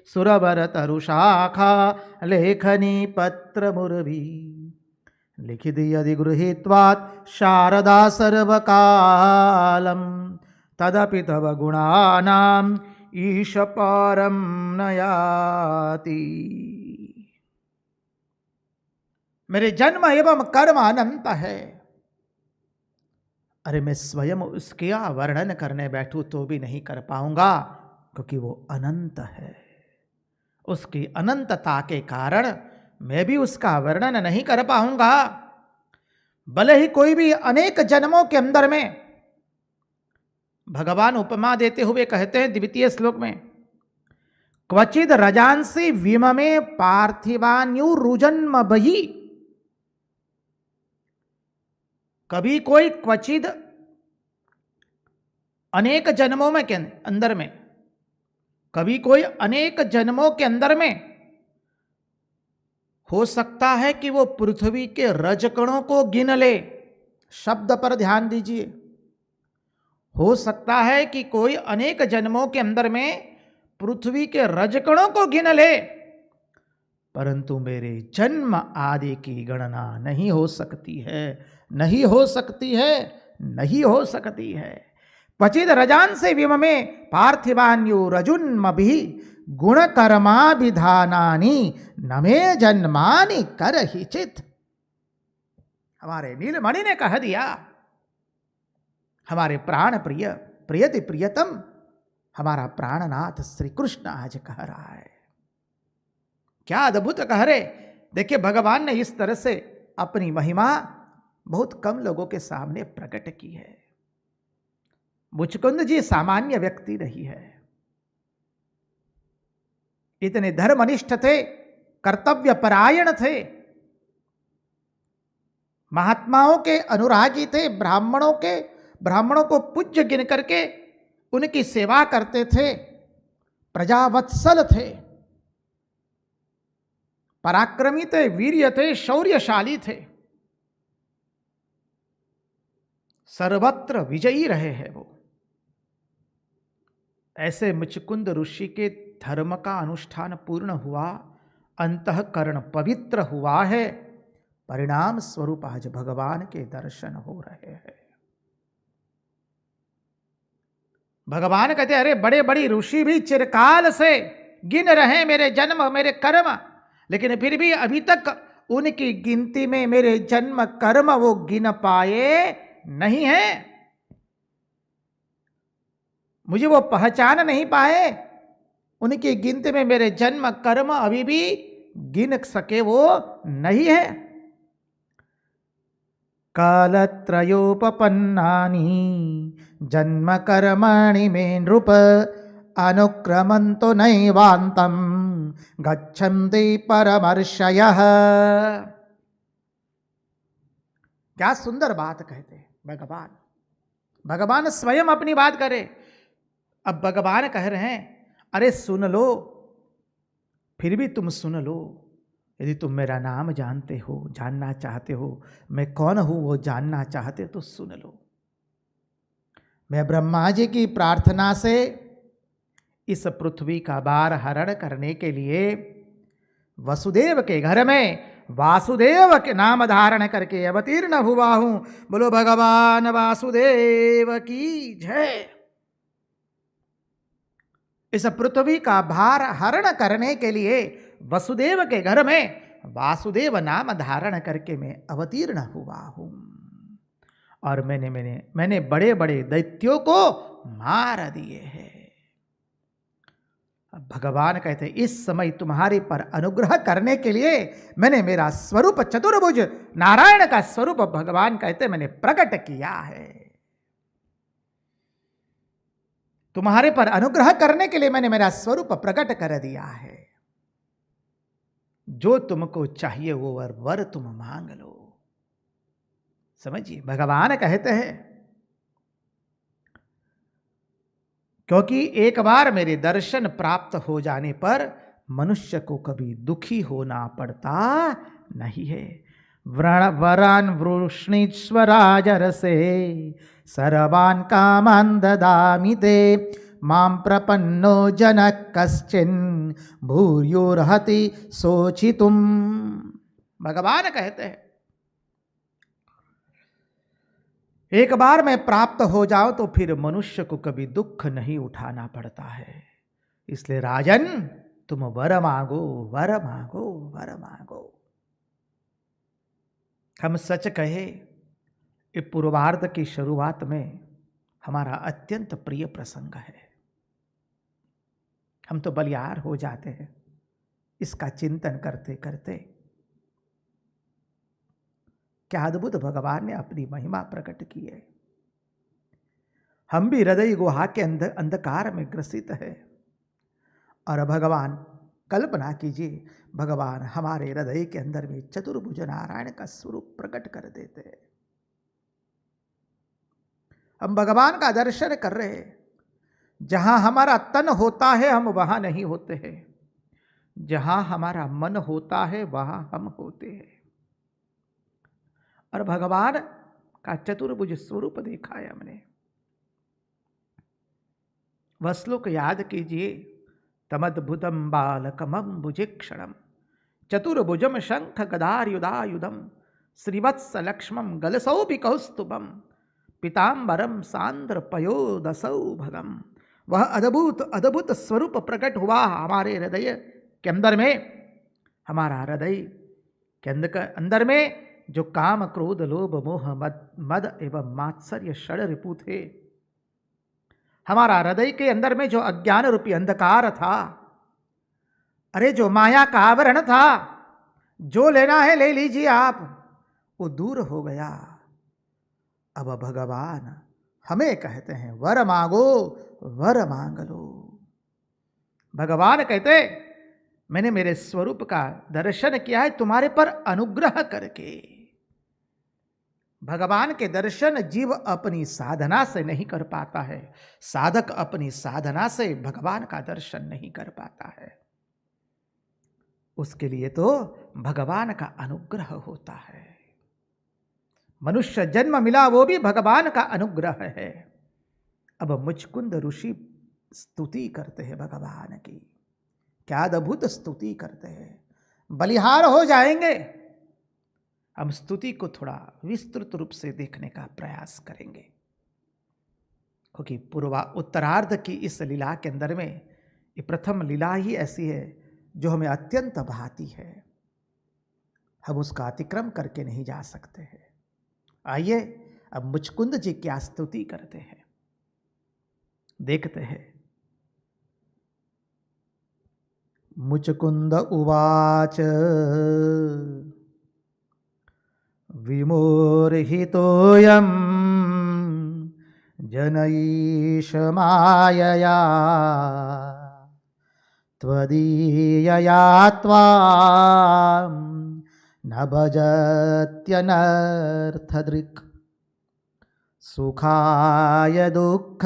सुरवर तरुशाखा लेखनी पत्र मुरभी लिखित यदि गृहीत्वात् शारदा सर्वकालम तदपि तव गुणानां ईश पारम नयाति। मेरे जन्म एवं कर्म अनंत है। अरे मैं स्वयं उसके वर्णन करने बैठूं तो भी नहीं कर पाऊंगा, क्योंकि वो अनंत है। उसकी अनंतता के कारण मैं भी उसका वर्णन नहीं कर पाऊंगा। भले ही कोई भी अनेक जन्मों के अंदर में, भगवान उपमा देते हुए कहते हैं द्वितीय श्लोक में, क्वचिद रजांसि विममे पार्थिवान्युरुजन्म बहि। कभी कोई क्वचिद अनेक जन्मों में के अंदर में, कभी कोई अनेक जन्मों के अंदर में हो सकता है कि वो पृथ्वी के रजकणों को गिन ले। शब्द पर ध्यान दीजिए। हो सकता है कि कोई अनेक जन्मों के अंदर में पृथ्वी के रजकणों को गिन ले, परंतु मेरे जन्म आदि की गणना नहीं हो सकती है, नहीं हो सकती है, नहीं हो सकती है। क्वचिद रजांसि विममे पार्थिवान्यु रजुन्मभिः गुण कर्माभिधानानि न मे जन्मानि करहि चित्। हमारे नीलमणि ने कह दिया, हमारे प्राण प्रिय प्रियति प्रियतम हमारा प्राणनाथ श्री कृष्ण आज कह रहा है। क्या अद्भुत कह रहे। देखिए, भगवान ने इस तरह से अपनी महिमा बहुत कम लोगों के सामने प्रकट की है। मुचकुंद जी सामान्य व्यक्ति नहीं है, इतने धर्मनिष्ठ थे कर्तव्य परायण थे, महात्माओं के अनुरागी थे, ब्राह्मणों को पूज्य गिन करके उनकी सेवा करते थे, प्रजावत्सल थे, पराक्रमी थे, वीर्य थे, शौर्यशाली थे, सर्वत्र विजयी रहे हैं वो। ऐसे मुचकुंद ऋषि के धर्म का अनुष्ठान पूर्ण हुआ, अंतःकरण पवित्र हुआ है, परिणाम स्वरूप आज भगवान के दर्शन हो रहे हैं। भगवान कहते अरे बड़े बड़े ऋषि भी चिरकाल से गिन रहे मेरे जन्म मेरे कर्म, लेकिन फिर भी अभी तक उनकी गिनती में मेरे जन्म कर्म वो गिन पाए नहीं है, मुझे वो पहचान नहीं पाए, उनकी गिनती में मेरे जन्म कर्म अभी भी गिन सके वो नहीं है। कालत्रयोपपन्नानि जन्म कर्माणि मे नृप अनुक्रमन्तो नैवान्तं गच्छन्ति परमर्षयः। क्या सुंदर बात कहते हैं भगवान। भगवान स्वयं अपनी बात करे। अब भगवान कह रहे हैं अरे सुन लो, फिर भी तुम सुन लो, यदि तुम मेरा नाम जानते हो, जानना चाहते हो, मैं कौन हूं वो जानना चाहते तो सुन लो। मैं ब्रह्मा जी की प्रार्थना से इस पृथ्वी का भार हरण करने के लिए वसुदेव के घर में वासुदेव के नाम धारण करके अवतीर्ण हुआ हूं। बोलो भगवान वासुदेव की जय। इस पृथ्वी का भार हरण करने के लिए वसुदेव के घर में वासुदेव नाम धारण करके मैं अवतीर्ण हुआ हूं, और मैंने बड़े बड़े दैत्यों को मार दिए हैं। भगवान कहते हैं इस समय तुम्हारे पर अनुग्रह करने के लिए मैंने मेरा स्वरूप चतुर्भुज नारायण का स्वरूप भगवान कहते मैंने प्रकट किया है। तुम्हारे पर अनुग्रह करने के लिए मैंने मेरा स्वरूप प्रकट कर दिया है। जो तुमको चाहिए वो वर तुम मांग लो। समझिए भगवान कहते हैं क्योंकि एक बार मेरे दर्शन प्राप्त हो जाने पर मनुष्य को कभी दुखी होना पड़ता नहीं है। वरान वृष्णीश्वराजरसे सर्वान् कामान् ददामि ते मां प्रपन्नो जनः कश्चिन् भूयोर्हति शोचितुम्। भगवान कहते हैं एक बार मैं प्राप्त हो जाऊं तो फिर मनुष्य को कभी दुख नहीं उठाना पड़ता है। इसलिए राजन तुम वर मांगो, वर मांगो, वर मांगो। हम सच कहे ये पूर्वार्ध की शुरुआत में हमारा अत्यंत प्रिय प्रसंग है। हम तो बलियार हो जाते हैं इसका चिंतन करते करते। क्या अद्भुत भगवान ने अपनी महिमा प्रकट की है। हम भी हृदय गुहा के अंधकार में ग्रसित है, और भगवान कल्पना कीजिए भगवान हमारे हृदय के अंदर में चतुर्भुज नारायण का स्वरूप प्रकट कर देते हैं। हम भगवान का दर्शन कर रहे हैं। जहां हमारा तन होता है हम वहां नहीं होते हैं, जहां हमारा मन होता है वहां हम होते हैं। और भगवान का चतुर्भुज स्वरूप देखा है हमने। वह श्लोक याद कीजिए, तमद्भुतम बालकमम्बुजेक्षणम चतुर्भुजम शंख गदायुधायुधम श्रीवत्स लक्ष्मम गलसौपि कौस्तुभम पीताम्बरम सांद्र पयोदसौभगम। वह अद्भुत अद्भुत स्वरूप प्रकट हुआ हमारे हृदय के अंदर में। हमारा हृदय के अंदर में जो काम क्रोध लोभ मोह मद एवं मात्सर्य षड रिपु थे, हमारा हृदय के अंदर में जो अज्ञान रूपी अंधकार था, अरे जो माया का आवरण था, जो लेना है ले लीजिए आप, वो दूर हो गया। अब भगवान हमें कहते हैं वर मांगो, वर मांग लो। भगवान कहते मैंने मेरे स्वरूप का दर्शन किया है तुम्हारे पर अनुग्रह करके। भगवान के दर्शन जीव अपनी साधना से नहीं कर पाता है, साधक अपनी साधना से भगवान का दर्शन नहीं कर पाता है। उसके लिए तो भगवान का अनुग्रह होता है। मनुष्य जन्म मिला वो भी भगवान का अनुग्रह है। अब मुचकुंद ऋषि स्तुति करते हैं भगवान की, क्या अद्भुत स्तुति करते हैं, बलिहार हो जाएंगे। हम स्तुति को थोड़ा विस्तृत रूप से देखने का प्रयास करेंगे, क्योंकि उत्तरार्ध की इस लीला के अंदर में ये प्रथम लीला ही ऐसी है जो हमें अत्यंत भाती है, हम उसका अतिक्रम करके नहीं जा सकते हैं। आइए अब मुचकुंद जी क्या स्तुति करते हैं, देखते हैं। मुचकुंद उवाच विमोहितोऽयं जनैष मायया त्वदीयया त्वां न भजत्यनर्थदृक् सुखाय दुःख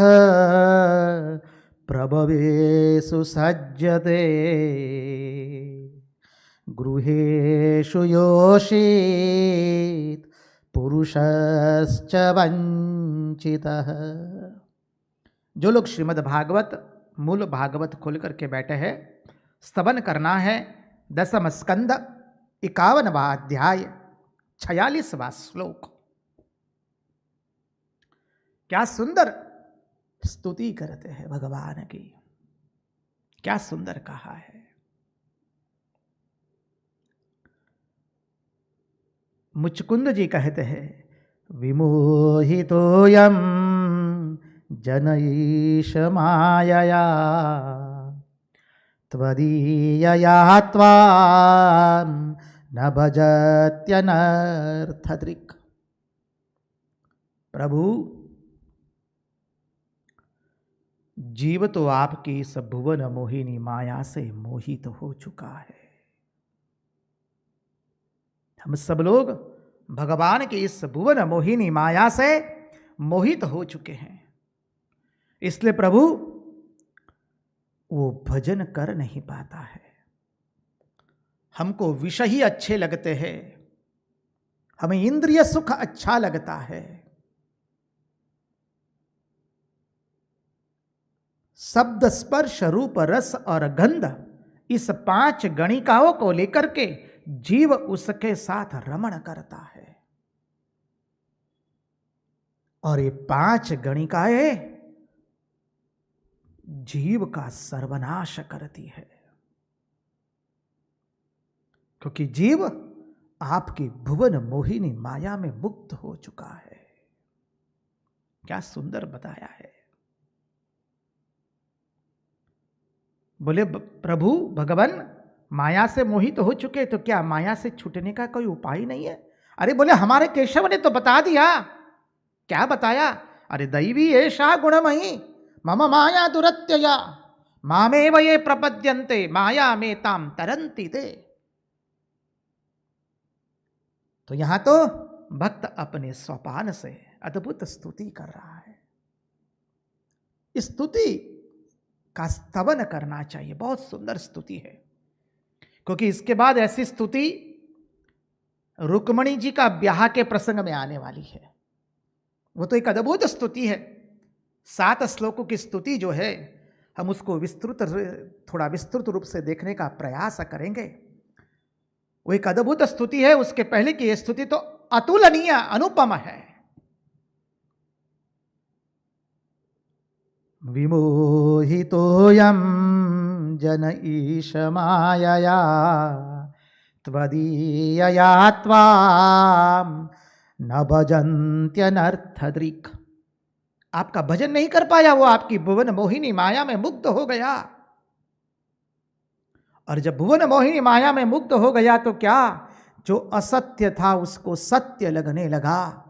प्रभवेषु सज्जते गृहेषु योषित पुरुषश्च वंचितः। जो लोग श्रीमद् भागवत मूल भागवत खोल करके बैठे हैं, स्तवन करना है 10वां स्कंद 51वां अध्याय 46वां श्लोक। क्या सुंदर स्तुति करते हैं भगवान की, क्या सुंदर कहा है। मुचकुंद जी कहते हैं विमोहितोऽयं जनैष मायया त्वदीयया त्वां न भजत्यनर्थदृक्। प्रभु, जीव तो आपकी इस भुवन मोहिनी माया से मोहित हो चुका है। हम सब लोग भगवान की इस भुवन मोहिनी माया से मोहित हो चुके हैं, इसलिए प्रभु वो भजन कर नहीं पाता है। हमको विषय ही अच्छे लगते हैं, हमें इंद्रिय सुख अच्छा लगता है, शब्द स्पर्श रूप रस और गंध इस 5 गणिकाओं को लेकर के जीव उसके साथ रमण करता है, और ये 5 गणिकाएं जीव का सर्वनाश करती है, क्योंकि जीव आपकी भुवन मोहिनी माया में मुक्त हो चुका है। क्या सुंदर बताया है। बोले प्रभु भगवान माया से मोहित हो चुके, तो क्या माया से छूटने का कोई उपाय नहीं है? अरे बोले हमारे केशव ने तो बता दिया। क्या बताया? अरे दैवी एषा गुणमयी मम माया दुरत्यया मामेव ये प्रपद्यन्ते माया में ताम तरन्ति ते। तो यहां तो भक्त अपने सोपान से अद्भुत स्तुति कर रहा है। इस स्तुति का स्तवन करना चाहिए, बहुत सुंदर स्तुति है, क्योंकि इसके बाद ऐसी स्तुति रुक्मणी जी का ब्याह के प्रसंग में आने वाली है। वो तो एक अद्भुत स्तुति है। 7 श्लोकों की स्तुति जो है, हम उसको थोड़ा विस्तृत रूप से देखने का प्रयास करेंगे। वो एक अद्भुत स्तुति है। उसके पहले की यह स्तुति तो अतुलनीय अनुपम है। विमोहितोऽयं जनैष मायया त्वदीयया त्वां न भजन्त्यनर्थदृक्। आपका भजन नहीं कर पाया, वो आपकी भुवन मोहिनी माया में मुग्ध हो गया। और जब भुवन मोहिनी माया में मुग्ध हो गया तो क्या, जो असत्य था उसको सत्य लगने लगा,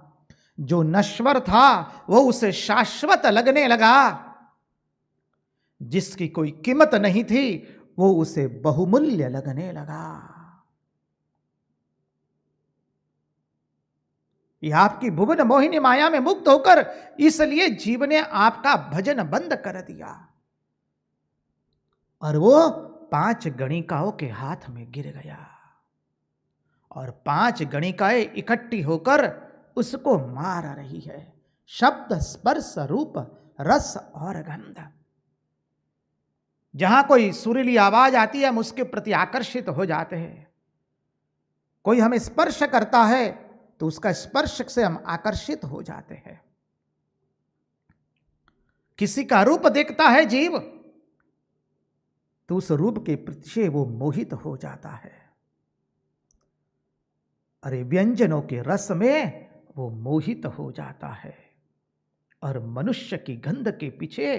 जो नश्वर था वो उसे शाश्वत लगने लगा, जिसकी कोई कीमत नहीं थी वो उसे बहुमूल्य लगने लगा। यह आपकी भुवन मोहिनी माया में मुक्त होकर इसलिए जीव ने आपका भजन बंद कर दिया और वो 5 गणिकाओं के हाथ में गिर गया और 5 गणिकाएं इकट्ठी होकर उसको मार रही है। शब्द, स्पर्श, रूप, रस और गंध। जहां कोई सुरीली आवाज आती है हम उसके प्रति आकर्षित हो जाते हैं। कोई हमें स्पर्श करता है तो उसका स्पर्श से हम आकर्षित हो जाते हैं। किसी का रूप देखता है जीव तो उस रूप के प्रति वो मोहित हो जाता है। अरे व्यंजनों के रस में वो मोहित हो जाता है और मनुष्य की गंध के पीछे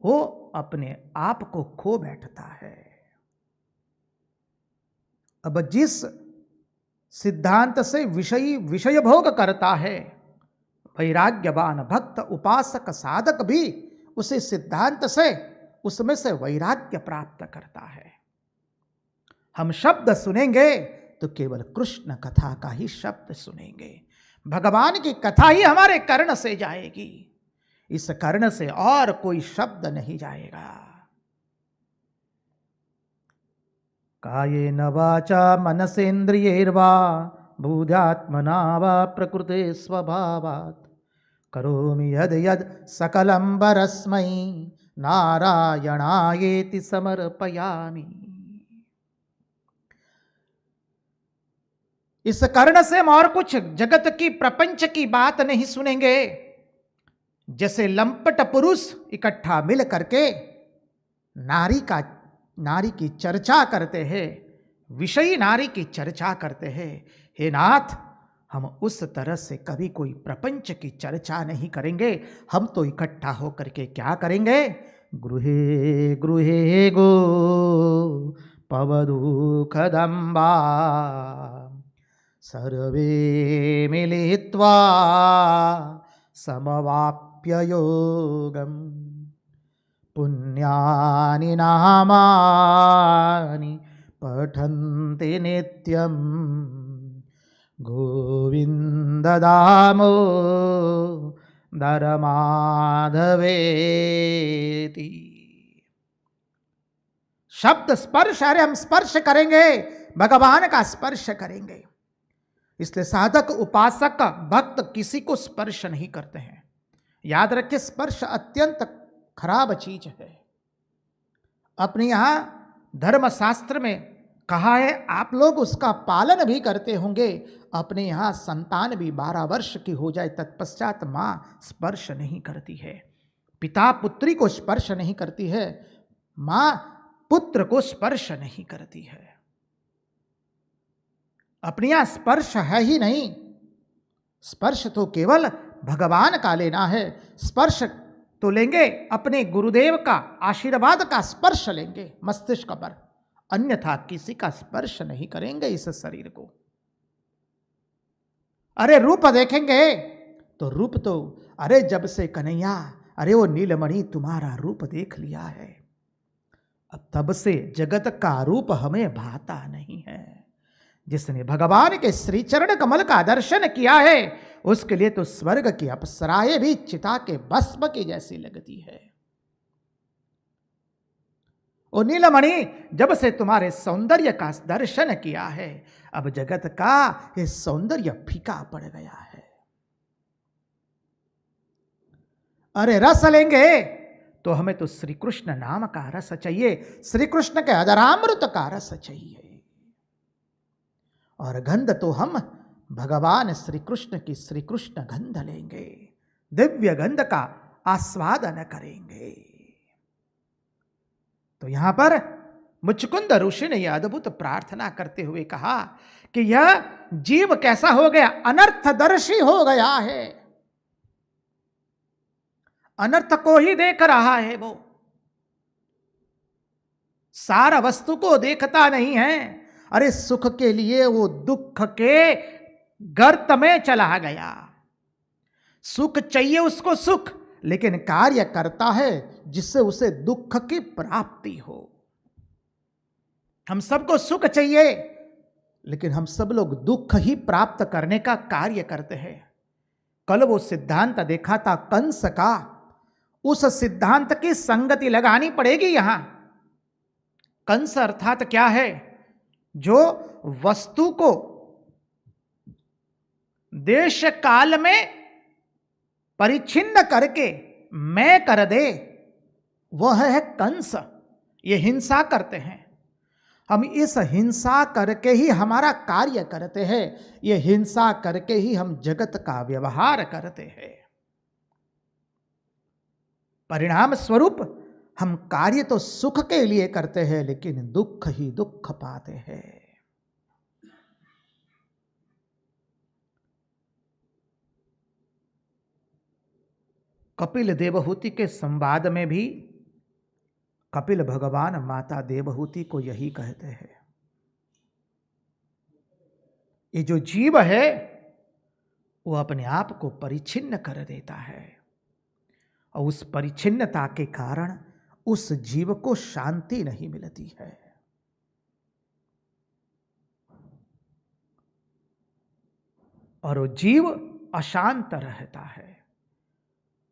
वो अपने आप को खो बैठता है। अब जिस सिद्धांत से विषय भोग करता है, वैराग्यवान भक्त, उपासक, साधक भी उसी सिद्धांत से उसमें से वैराग्य प्राप्त करता है। हम शब्द सुनेंगे तो केवल कृष्ण कथा का ही शब्द सुनेंगे। भगवान की कथा ही हमारे कर्ण से जाएगी, इस कर्ण से और कोई शब्द नहीं जाएगा। कायेन वाचा मनसेन्द्रियैर्वा बुद्ध्यात्मना वा प्रकृते स्वभावात् करोमि यद् यद् सकलं परस्मै नारायणायेति समर्पयामि। इस कर्ण से हम और कुछ जगत की, प्रपंच की बात नहीं सुनेंगे। जैसे लंपट पुरुष इकट्ठा मिल करके नारी की चर्चा करते हैं, विषयी नारी की चर्चा करते हैं, हे नाथ हम उस तरह से कभी कोई प्रपंच की चर्चा नहीं करेंगे। हम तो इकट्ठा होकर के क्या करेंगे? गृहे गृहे गो पवदुखदम्बा सर्वे मिलित्वा समवाप्य योगम पुण्यानि नामानि पठन्ति नित्यं गोविन्द दामोदर माधवेति। शब्द स्पर्श, अरे हम स्पर्श करेंगे, भगवान का स्पर्श करेंगे। इसलिए साधक, उपासक, भक्त किसी को स्पर्श नहीं करते हैं। याद रखिए, स्पर्श अत्यंत खराब चीज है। अपने यहां धर्मशास्त्र में कहा है, आप लोग उसका पालन भी करते होंगे। अपने यहां संतान भी 12 वर्ष की हो जाए तत्पश्चात मां स्पर्श नहीं करती है, पिता पुत्री को स्पर्श नहीं करती है, मां पुत्र को स्पर्श नहीं करती है। अपने यहां स्पर्श है ही नहीं। स्पर्श तो केवल भगवान का लेना है। स्पर्श तो लेंगे अपने गुरुदेव का आशीर्वाद का स्पर्श लेंगे मस्तिष्क पर, अन्यथा किसी का स्पर्श नहीं करेंगे इस शरीर को। अरे रूप देखेंगे तो रूप तो, अरे जब से कन्हैया, अरे वो नीलमणि तुम्हारा रूप देख लिया है, अब तब से जगत का रूप हमें भाता नहीं है। जिसने भगवान के श्री चरण कमल का दर्शन किया है उसके लिए तो स्वर्ग की अप्सराएं भी चिता के भस्म की जैसी लगती है। ओ नीलमणि, जब से तुम्हारे सौंदर्य का दर्शन किया है अब जगत का ये सौंदर्य फीका पड़ गया है। अरे रस लेंगे तो हमें तो श्री कृष्ण नाम का रस चाहिए, श्री कृष्ण के अधरामृत का रस चाहिए। और गंध तो हम भगवान श्री कृष्ण की श्री कृष्ण गंध लेंगे, दिव्य गंध का आस्वादन करेंगे। तो यहां पर मुचकुंद ऋषि ने यह अद्भुत प्रार्थना करते हुए कहा कि यह जीव कैसा हो गया, अनर्थदर्शी हो गया है, अनर्थ को ही देख रहा है। वो सारा वस्तु को देखता नहीं है। अरे सुख के लिए वो दुख के गर्त में चला गया। सुख चाहिए उसको सुख, लेकिन कार्य करता है जिससे उसे दुख की प्राप्ति हो। हम सबको सुख चाहिए, लेकिन हम सब लोग दुख ही प्राप्त करने का कार्य करते हैं। कल वो सिद्धांत देखा था कंस का, उस सिद्धांत की संगति लगानी पड़ेगी यहां। कंस अर्थात क्या है? जो वस्तु को देश काल में परिच्छिन्न करके मैं कर दे, वह है कंस। ये हिंसा करते हैं। हम इस हिंसा करके ही हमारा कार्य करते हैं, ये हिंसा करके ही हम जगत का व्यवहार करते हैं। परिणाम स्वरूप हम कार्य तो सुख के लिए करते हैं, लेकिन दुख ही दुख पाते हैं। कपिल देवहूति के संवाद में भी कपिल भगवान माता देवहूति को यही कहते हैं। ये जो जीव है वो अपने आप को परिच्छिन्न कर देता है, और उस परिच्छिन्नता के कारण उस जीव को शांति नहीं मिलती है। और वो जीव अशांत रहता है।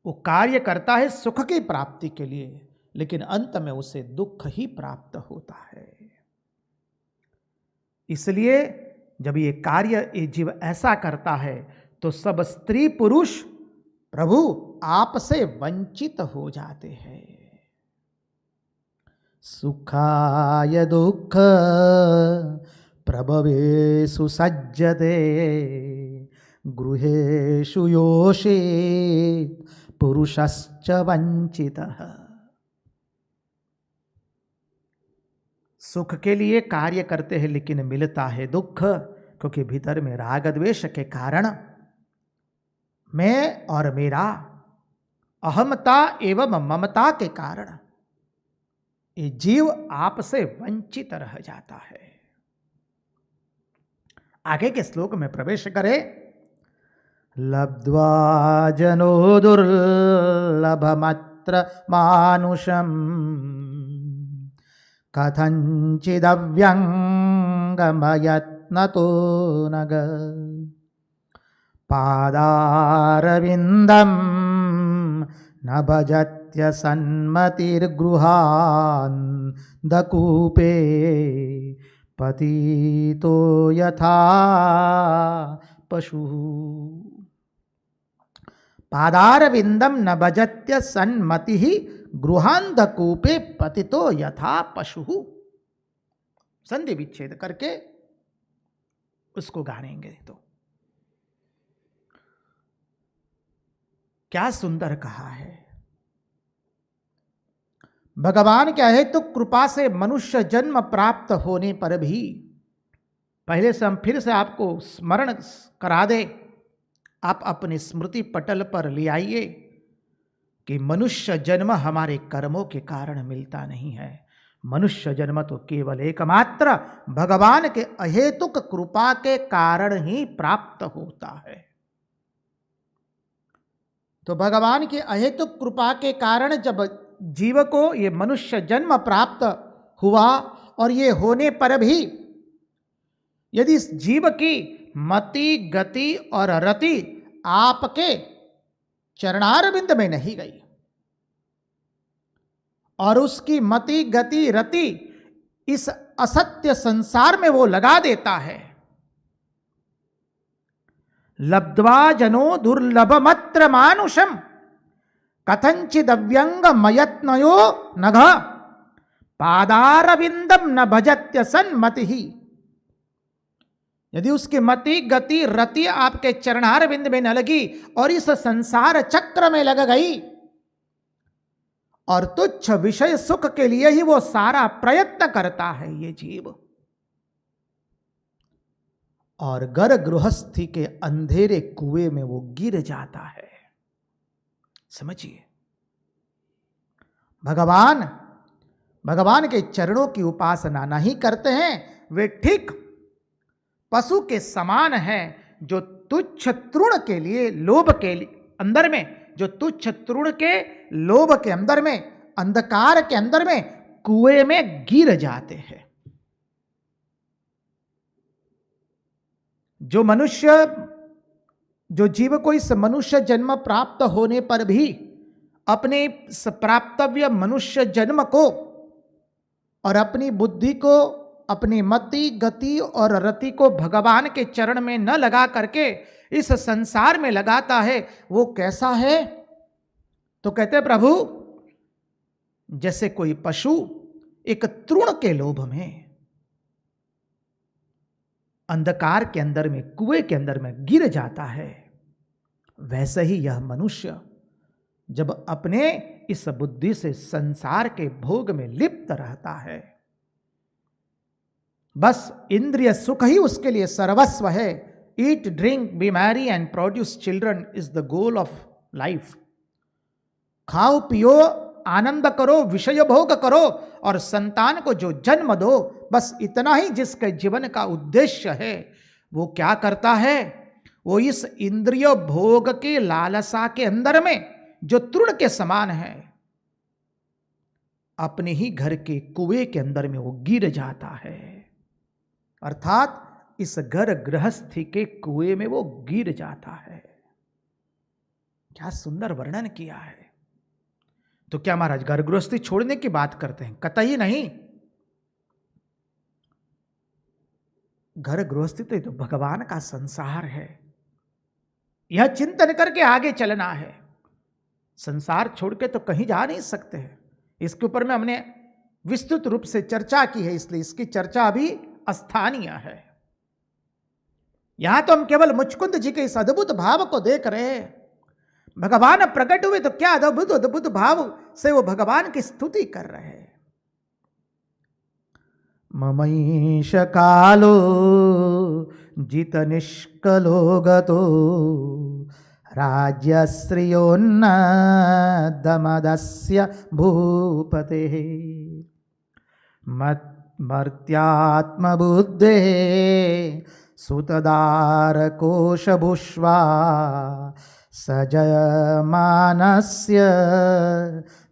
वो कार्य करता है सुख की प्राप्ति के लिए, लेकिन अंत में उसे दुख ही प्राप्त होता है। इसलिए जब ये कार्य ये जीव ऐसा करता है तो सब स्त्री पुरुष प्रभु आपसे वंचित हो जाते हैं। सुखाय दुख प्रभवेषु सज्जते गृहेषु योषेत् पुरुषश्च वंचितः। सुख के लिए कार्य करते हैं, लेकिन मिलता है दुख, क्योंकि भीतर में राग द्वेष के कारण मैं और मेरा, अहमता एवं ममता के कारण ये जीव आपसे वंचित रह जाता है। आगे के श्लोक में प्रवेश करें। लब्ध्वा जनो दुर्लभमत्र मानुषम् कथञ्चिदव्यङ्गमयत्नतो नग पादारविन्दं न भजत्य सन्मतिर्गृहान्दकूपे पतितो यथा पशुः। पादारविन्दं न भजत्य सन्मतिः गृहांधकूपे पतितो यथा पशु। संधि विच्छेद करके उसको गानेंगे तो क्या सुंदर कहा है। भगवान क्या है तो कृपा से मनुष्य जन्म प्राप्त होने पर भी, पहले से हम फिर से आपको स्मरण करा दे, आप अपने स्मृति पटल पर ले आइए कि मनुष्य जन्म हमारे कर्मों के कारण मिलता नहीं है। मनुष्य जन्म तो केवल एकमात्र भगवान के अहेतुक कृपा के कारण ही प्राप्त होता है। तो भगवान की अहेतुक कृपा के कारण जब जीव को ये मनुष्य जन्म प्राप्त हुआ, और ये होने पर भी यदि इस जीव की मति गति और रति आपके चरणारविंद में नहीं गई, और उसकी मति गति रति इस असत्य संसार में वो लगा देता है। लब्ध्वा जनो दुर्लभमत्र मानुषम कथंचिदव्यंग मयत्नयो नघ पादारविंदम न भजत्य सन्मतिः। यदि उसकी मति गति रति आपके चरणारविंद में न लगी और इस संसार चक्र में लग गई, और तुच्छ विषय सुख के लिए ही वो सारा प्रयत्न करता है ये जीव, और गर गृहस्थी के अंधेरे कुएं में वो गिर जाता है। समझिए, भगवान के चरणों की उपासना नहीं करते हैं, वे ठीक पशु के समान हैं, जो तुच्छ तृण के लिए लोभ के अंदर में, जो तुच्छ तृण के लोभ के अंदर में, अंधकार के अंदर में कुएं में गिर जाते हैं। जो जीव को इस मनुष्य जन्म प्राप्त होने पर भी अपने इस प्राप्तव्य मनुष्य जन्म को और अपनी बुद्धि को, अपनी मति, गति और रति को भगवान के चरण में न लगा करके इस संसार में लगाता है, वो कैसा है? तो कहते प्रभु, जैसे कोई पशु एक तृण के लोभ में अंधकार के अंदर में, कुएं के अंदर में गिर जाता है, वैसे ही यह मनुष्य जब अपने इस बुद्धि से संसार के भोग में लिप्त रहता है, बस इंद्रिय सुख ही उसके लिए सर्वस्व है। Eat, drink, be merry and produce children is the goal of life. खाओ पियो, आनंद करो, विषय भोग करो और संतान को जो जन्म दो, बस इतना ही जिसके जीवन का उद्देश्य है। वो क्या करता है? वो इस इंद्रिय भोग के लालसा के अंदर में जो तृण के समान है, अपने ही घर के कुएं के अंदर में वो गिर जाता है। अर्थात इस घर गृहस्थी के कुएं में वो गिर जाता है। क्या सुंदर वर्णन किया है। तो क्या महाराज घर गृहस्थी छोड़ने की बात करते हैं? कतई नहीं। घर गृहस्थी तो भगवान का संसार है, यह चिंतन करके आगे चलना है। संसार छोड़ के तो कहीं जा नहीं सकते हैं। इसके ऊपर में हमने विस्तृत रूप से चर्चा की है, इसलिए इसकी चर्चा अभी अस्थानीय है। यहां तो हम केवल मुचकुंद जी के इस अद्भुत भाव को देख रहे हैं। भगवान प्रकट हुए तो क्या अद्भुत अद्भुत भाव से वो भगवान की स्तुति कर रहे हैं। ममैष कालो जित निष्कलो गतो राज्यश्रियोन्नदमदस्य भूपते मर्त्यात्मबुद्धे सुतदारकोशभुष्वा सजयमानस्य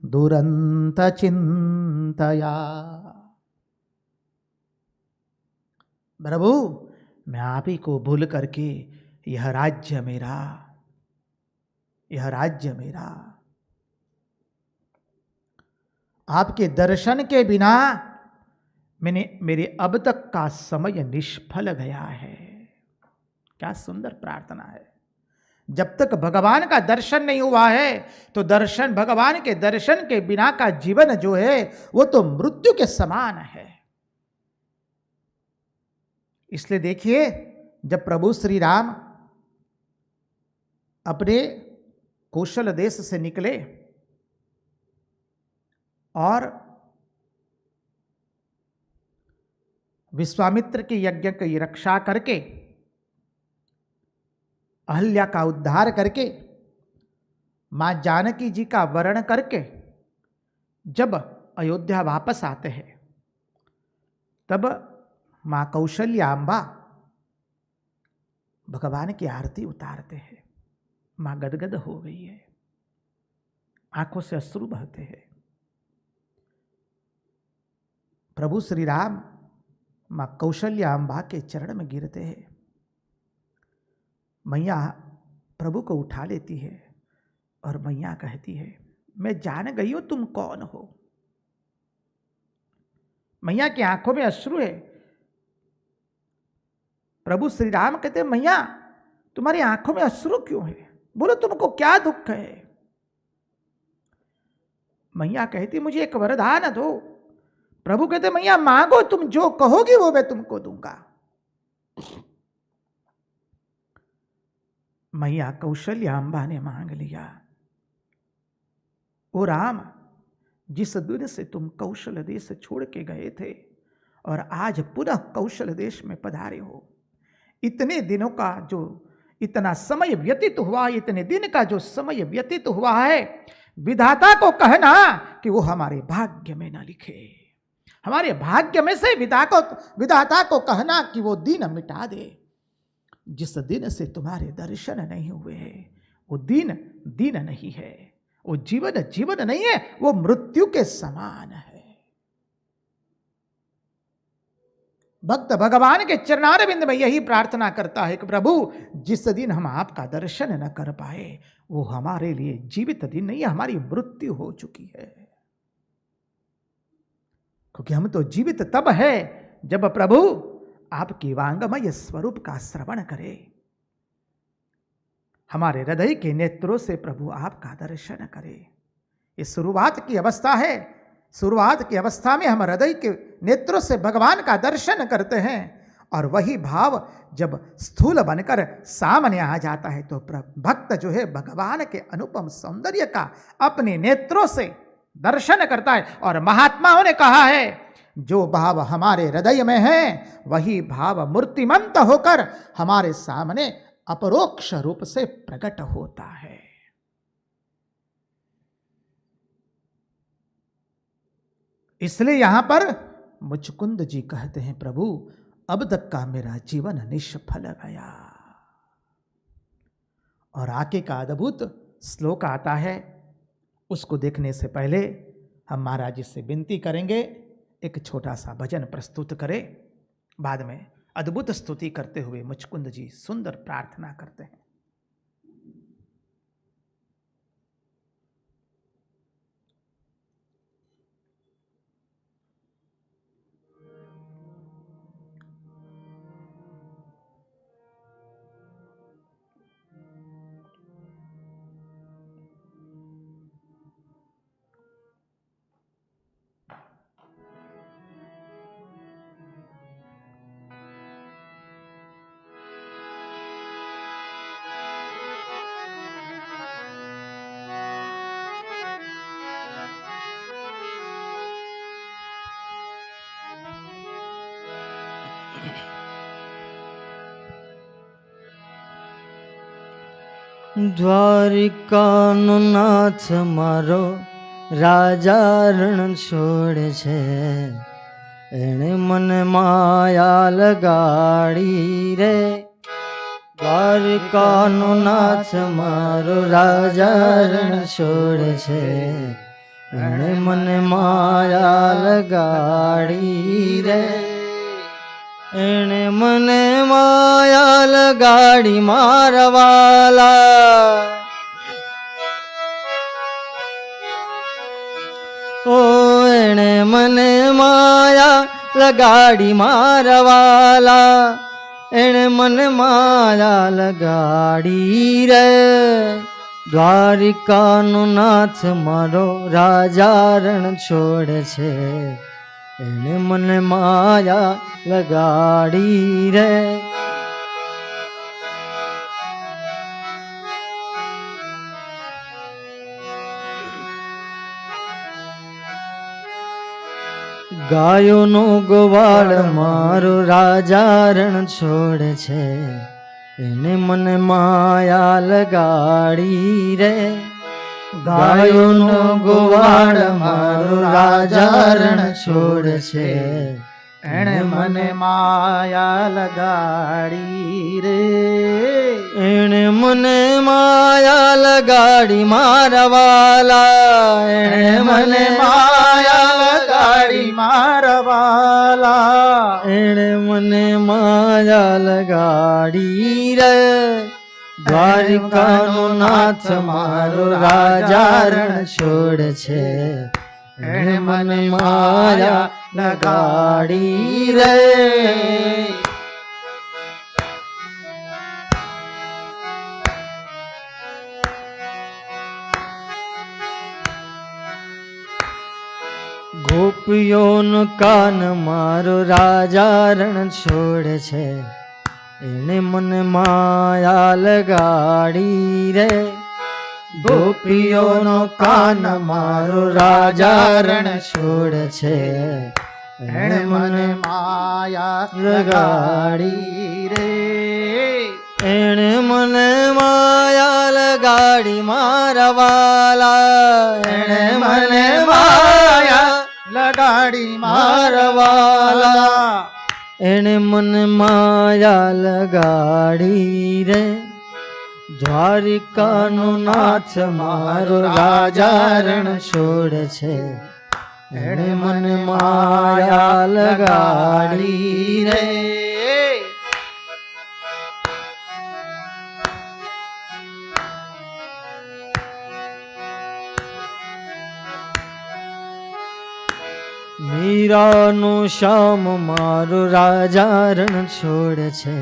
दुरंत चिंतया। प्रभु, मैं आप ही को भूल करके यह राज्य मेरा, यह राज्य मेरा, आपके दर्शन के बिना मेरे अब तक का समय निष्फल गया है। क्या सुंदर प्रार्थना है। जब तक भगवान का दर्शन नहीं हुआ है तो दर्शन, भगवान के दर्शन के बिना का जीवन जो है वो तो मृत्यु के समान है। इसलिए देखिए, जब प्रभु श्री राम अपने कौशल देश से निकले और विश्वामित्र के यज्ञ की रक्षा करके, अहल्या का उद्धार करके, मां जानकी जी का वरण करके जब अयोध्या वापस आते हैं, तब मां कौशल्याम्बा भगवान की आरती उतारते हैं। मां गदगद हो गई है, आंखों से अश्रु बहते हैं। प्रभु श्री राम मां कौशल्याम्बा के चरण में गिरते हैं। मैया प्रभु को उठा लेती है और मैया कहती है, मैं जान गई हूं तुम कौन हो। मैया की आंखों में अश्रु है। प्रभु श्री राम कहते हैं, मैया तुम्हारी आंखों में अश्रु क्यों है? बोलो तुमको क्या दुख है? मैया कहती, मुझे एक वरदान दो। प्रभु कहते, मैया मांगो, तुम जो कहोगी वो मैं तुमको दूंगा। मैया कौशल्याम्बा ने मांग लिया, ओ राम, जिस दिन से तुम कौशल देश छोड़ के गए थे और आज पुनः कौशल देश में पधारे हो, इतने दिनों का जो इतना समय व्यतीत हुआ, इतने दिन का जो समय व्यतीत हुआ है, विधाता को कहना कि वो हमारे भाग्य में ना लिखे। हमारे भाग्य में से विधाता को कहना कि वो दिन मिटा दे। जिस दिन से तुम्हारे दर्शन नहीं हुए वो दिन दिन नहीं है, वो जीवन जीवन नहीं है, वो मृत्यु के समान है। भक्त भगवान के चरणारविंद में यही प्रार्थना करता है कि प्रभु जिस दिन हम आपका दर्शन न कर पाए वो हमारे लिए जीवित दिन नहीं, हमारी मृत्यु हो चुकी है। क्योंकि हम तो जीवित तब है जब प्रभु आपकी वांगमय स्वरूप का श्रवण करे, हमारे हृदय के नेत्रों से प्रभु आपका दर्शन करे। ये शुरुआत की अवस्था है। शुरुआत की अवस्था में हम हृदय के नेत्रों से भगवान का दर्शन करते हैं और वही भाव जब स्थूल बनकर सामने आ जाता है तो भक्त जो है भगवान के अनुपम सौंदर्य का अपने नेत्रों से दर्शन करता है। और महात्माओं ने कहा है जो भाव हमारे हृदय में है वही भाव मूर्तिमंत होकर हमारे सामने अपरोक्ष रूप से प्रकट होता है। इसलिए यहां पर मुचकुंद जी कहते हैं प्रभु अब तक का मेरा जीवन निष्फल गया। और आगे का अद्भुत श्लोक आता है, उसको देखने से पहले हम महाराज जी से विनती करेंगे एक छोटा सा भजन प्रस्तुत करें। बाद में अद्भुत स्तुति करते हुए मुचकुंद जी सुंदर प्रार्थना करते हैं। દ્વારિકાનો નાથ મારો રાજા રણ છોડે છે, એણે મને માયા લગાડી રે. દ્વારિકાનો નાથ મારો રાજા રણ છોડે છે, એણે મને માયા લગાડી રે. એણે મને માયા લગાડી મારા વાલા, ઓ એણે મને માયા લગાડી મારા વાલા, એણે મને માયા લગાડી રે. દ્વારિકાનો નાથ મારો રાજા રણ છોડે છે, એણે મને માયા લગાડી રે. ગાયોનો ગોવાળ મારો રાજા રણ છોડે છે, એણે મને માયા લગાડી રે. ગાયોનો ગોવાળ મારો રાજા રણ છોડે છે, એણે મને માયા લગાડી રે. એણે મને માયા લગાડી મારા વાલા, એણે મને માયા લગાડી મારા વાલા, એણે મને માયા લગાડી રે. દ્વારિકાનો નાથ મારો રાજા રણ છોડે છે, એણે મને માયા લગાડી રે. ગોપીઓનો કાન મારો રાજા રણ છોડે છે, એણે મને માયા લગાડી રે. ગોપીઓનો કાન મારો રાજા રણ છોડે છે, એણે મને માયા લગાડી રે. એણે મને માયા લગાડી મારા વાલા, એણે મને માયા લગાડી મારા વાલા, એણે મને માયા લગાડી રે. દ્વારિકાનો નાથ મારો રાજા રણ છોડે છે, એણે મને માયા લગાડી રે. મીરાનું શ્યામ મારો રાજા રણ છોડે છે,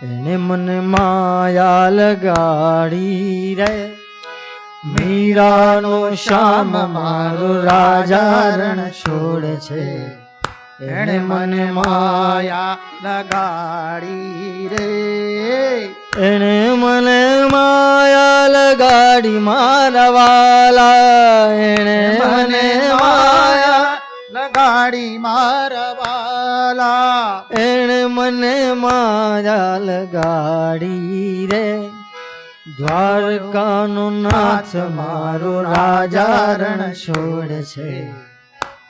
એણે મને માયા લગાડી રે. મીરાનું શ્યામ મારો રાજા રણ છોડે છે, એણે મને માયા લગાડી રે. એણે મને માયા લગાડી મારા વાલા. એણે મને માયા લગાડી મારા વાલા. એણે મને માયા લગાડી રે. દ્વારકાનો નાથ મારો રાજા રણ છોડે છે,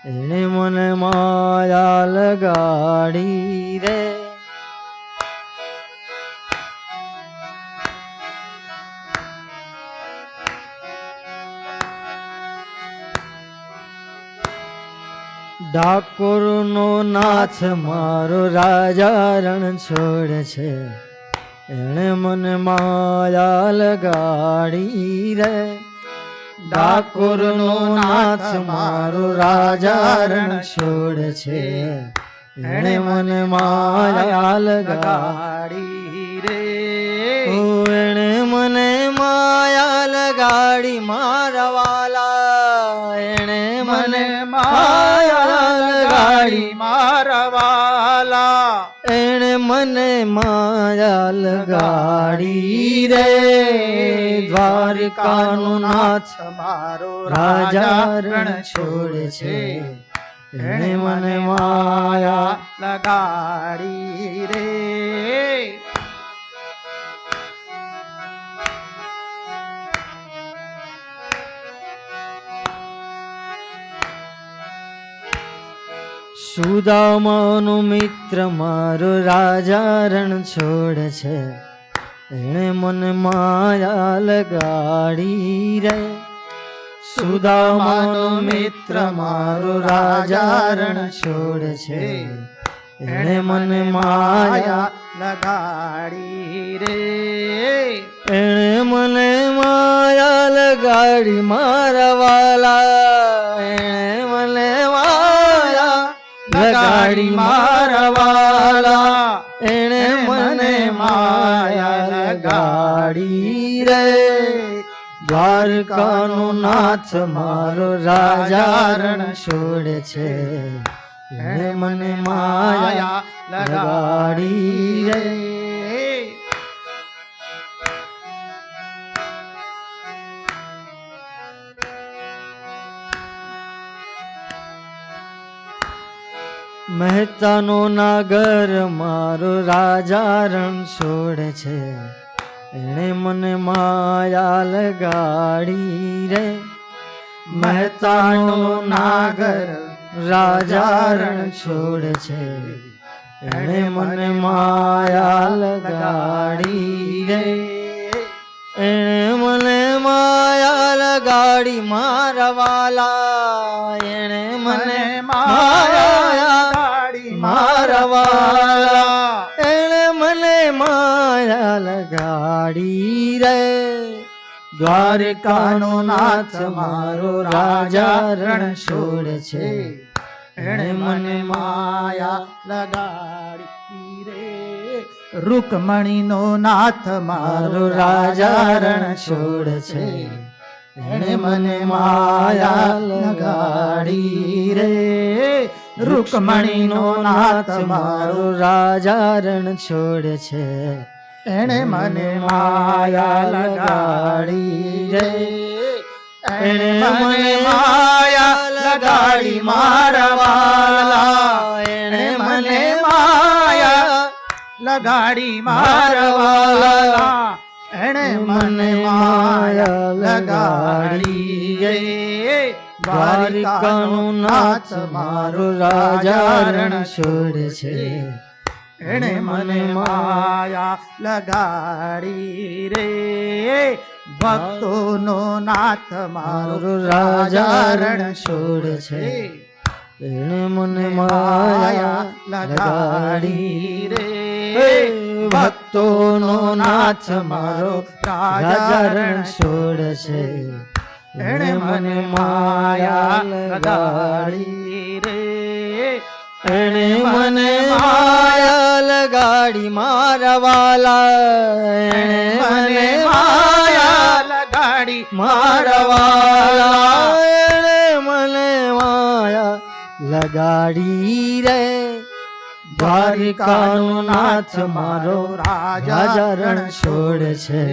એણે મને માયા લગાડી રે. ડાકોરનો નાથ મારો રાજા રણ છોડે છે, એણે મને માયા લગાડી રે. ડાકોરનો નાથ મારો રાજા રણ છોડે છે, એણે મને માયા લગાડી રે. ઓ એણે મને માયા લગાડી મારા વાલા. એણે મને માયા લગાડી મારા વાલા. એણે મને માયા લગાડી રે. દ્વારકાનો નાથ મારો રાજા રણ છોડે છે, એણે મને માયા લગાડી રે. સુદામાનો મિત્ર મારો રાજા રણ છોડે છે, એણે મને માયા લગાડી રે. સુદામાનો મિત્ર મારો રાજા રણ છોડે છે, એણે મને માયા લગાડી રે. એણે મને માયા લગાડી મારા વાલા. એણે મને માયા લગાડી મારા વાલા. એણે મને માયા લગાડી રે. દ્વારકાનો નાથ મારો રાજા રણ છોડે છે, એણે મને માયા લગાડી રે. મહેતાનો નાગર મારો રાજા રણ છોડે છે, એણે મને માયા લગાડી રે. મહેતાનો નાગર રાજા રણ છોડે છે, એણે મને માયા લગાડી રે. એણે મને માયા લગાડી મારા વાલા. એણે મને માયા મારા વાલા. એણે મને માયા લગાડી રે. દ્વારકાનો નાથ મારો રાજા રણ છોડે છે, એણે મને માયા લગાડી રે. રૂકમણીનો નાથ મારો રાજા રણ છોડે છે, એણે મને માયા લગાડી રે. રૂકમણીનો નાથ મારો રાજા રણ છોડે છે, એણે મને માયા લગાડી રે. એણે મને માયા લગાડી મારા વાલા. એણે મને માયા લગાડી મારા વાલા. એણે મને માયા લગાડી રે. દ્વારિકાનો નાથ મારો રાજા રણ છોડે છે, એણે મને માયા લગાડી રે ભક્તોનો નાથ મારો રાજા રણ છોડ છે એણે મને માયા માયા લગાડી રે ભક્તોનો નાથ મારો રાજા રણ છોડ છે એણે મને માયા લગાડી રે એણે મને માયા લગાડી મારા વાલા એણે મને માયા લગાડી મારા વાલા એણે મને માયા લગાડી રે દ્વારિકાનો નાથ મારો રાજા રણ છોડ છે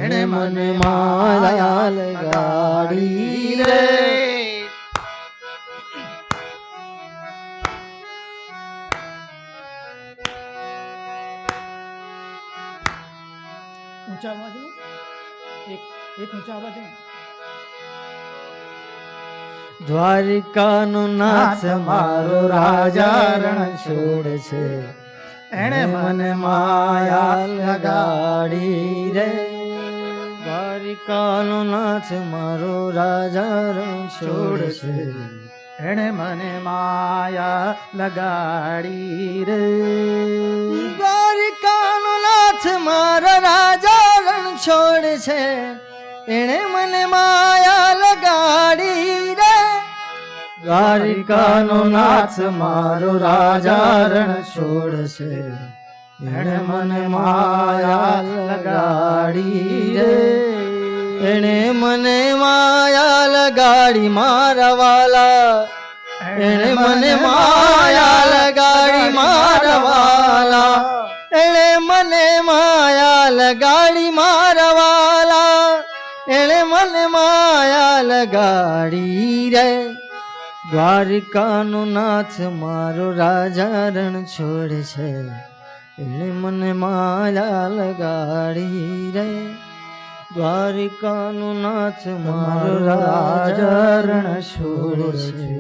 એણે મને માયા લગાડી રે ऊंचा आवाज में एक ऊंचा आवाज में દ્વારિકાનો નાથ મારો રાજા રણ છોડ છે એણે મને માયા લગાડી રે દ્વારિકાનો નાથ મારો રાજા રણ છોડ છે એણે મને માયા લગાડી રે દ્વારિકાનો નાથ મારો રાજા રણ છોડ છે એણે મને માયા લગાડી રે દ્વારિકાનો નાથ મારો રાજા રણ છોડ છે એણે મને માયા લગાડી રે એણે મને માયા લગાડી મારા વાલા એણે મને માયા લગાડી મારા વાલા એણે મને માયા લગાડી મારા વાલા એણે મને માયા લગાડી રે દ્વારિકાનો નાથ મારો રાજા રણ છોડ છે એણે મને માયા લગાડી રે દ્વારિકાનો નાથ મારો રાજા રણ છોડ છે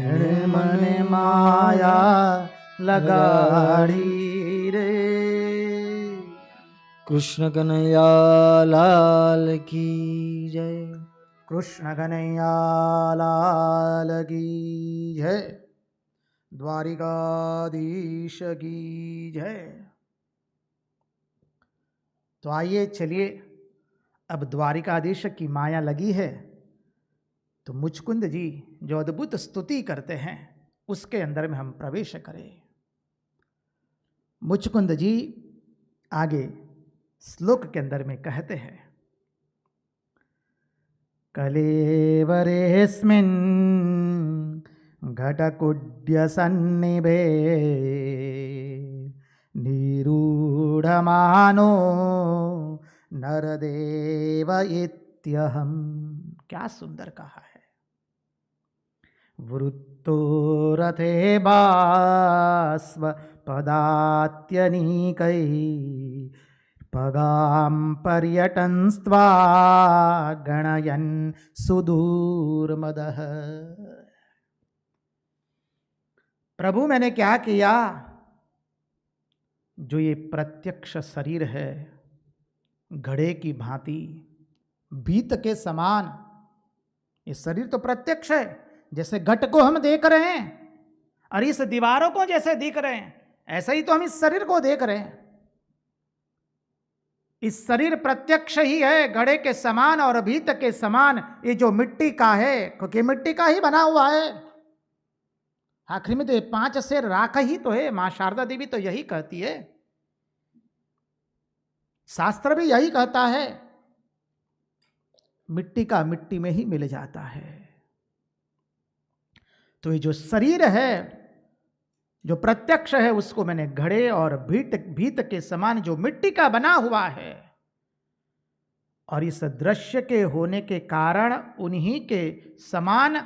એણે મને માયા લગાડી રે કૃષ્ણ કનૈયા લાલ કી જય કૃષ્ણ કનૈયા લાલ કી જય द्वारिकाधीश की जय। तो आइए चलिए, अब द्वारिकाधीश की माया लगी है तो मुचकुंद जी जो अद्भुत स्तुति करते हैं उसके अंदर में हम प्रवेश करें। मुचकुंद जी आगे श्लोक के अंदर में कहते हैं, कलेवरेस्मिन् घटकुड्य सन्निभे निरूढ़मानो नरदेव इत्यहम्। क्या सुंदर कहा है। वृत्तो रथे बास्व पदात्यनीकै पगां पर्यटन्स्त्वा गणयन् सुदूरमदः। प्रभु मैंने क्या किया, जो ये प्रत्यक्ष शरीर है घड़े की भांति भीत के समान, ये शरीर तो प्रत्यक्ष है, जैसे घट को हम देख रहे हैं और इस दीवारों को जैसे दिख रहे हैं ऐसा ही तो हम इस शरीर को देख रहे हैं। इस शरीर प्रत्यक्ष ही है, घड़े के समान और भीत के समान। ये जो मिट्टी का है क्योंकि मिट्टी का ही बना हुआ है, आखिर में तो ये 5 सेर राख ही तो है। मां शारदा देवी तो यही कहती है, शास्त्र भी यही कहता है, मिट्टी का मिट्टी में ही मिल जाता है। तो ये जो शरीर है जो प्रत्यक्ष है उसको मैंने घड़े और भीत के समान जो मिट्टी का बना हुआ है, और इस दृश्य के होने के कारण उन्हीं के समान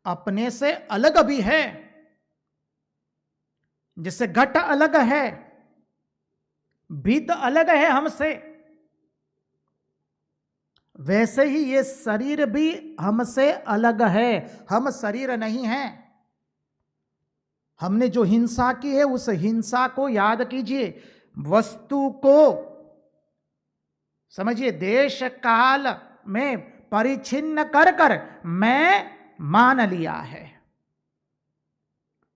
अपने से अलग भी है। जैसे घट अलग है, भीत अलग है हमसे, वैसे ही ये शरीर भी हमसे अलग है। हम शरीर नहीं हैं, हमने जो हिंसा की है उस हिंसा को याद कीजिए, वस्तु को समझिए, देश काल में परिच्छिन्न कर कर मैं मान लिया है।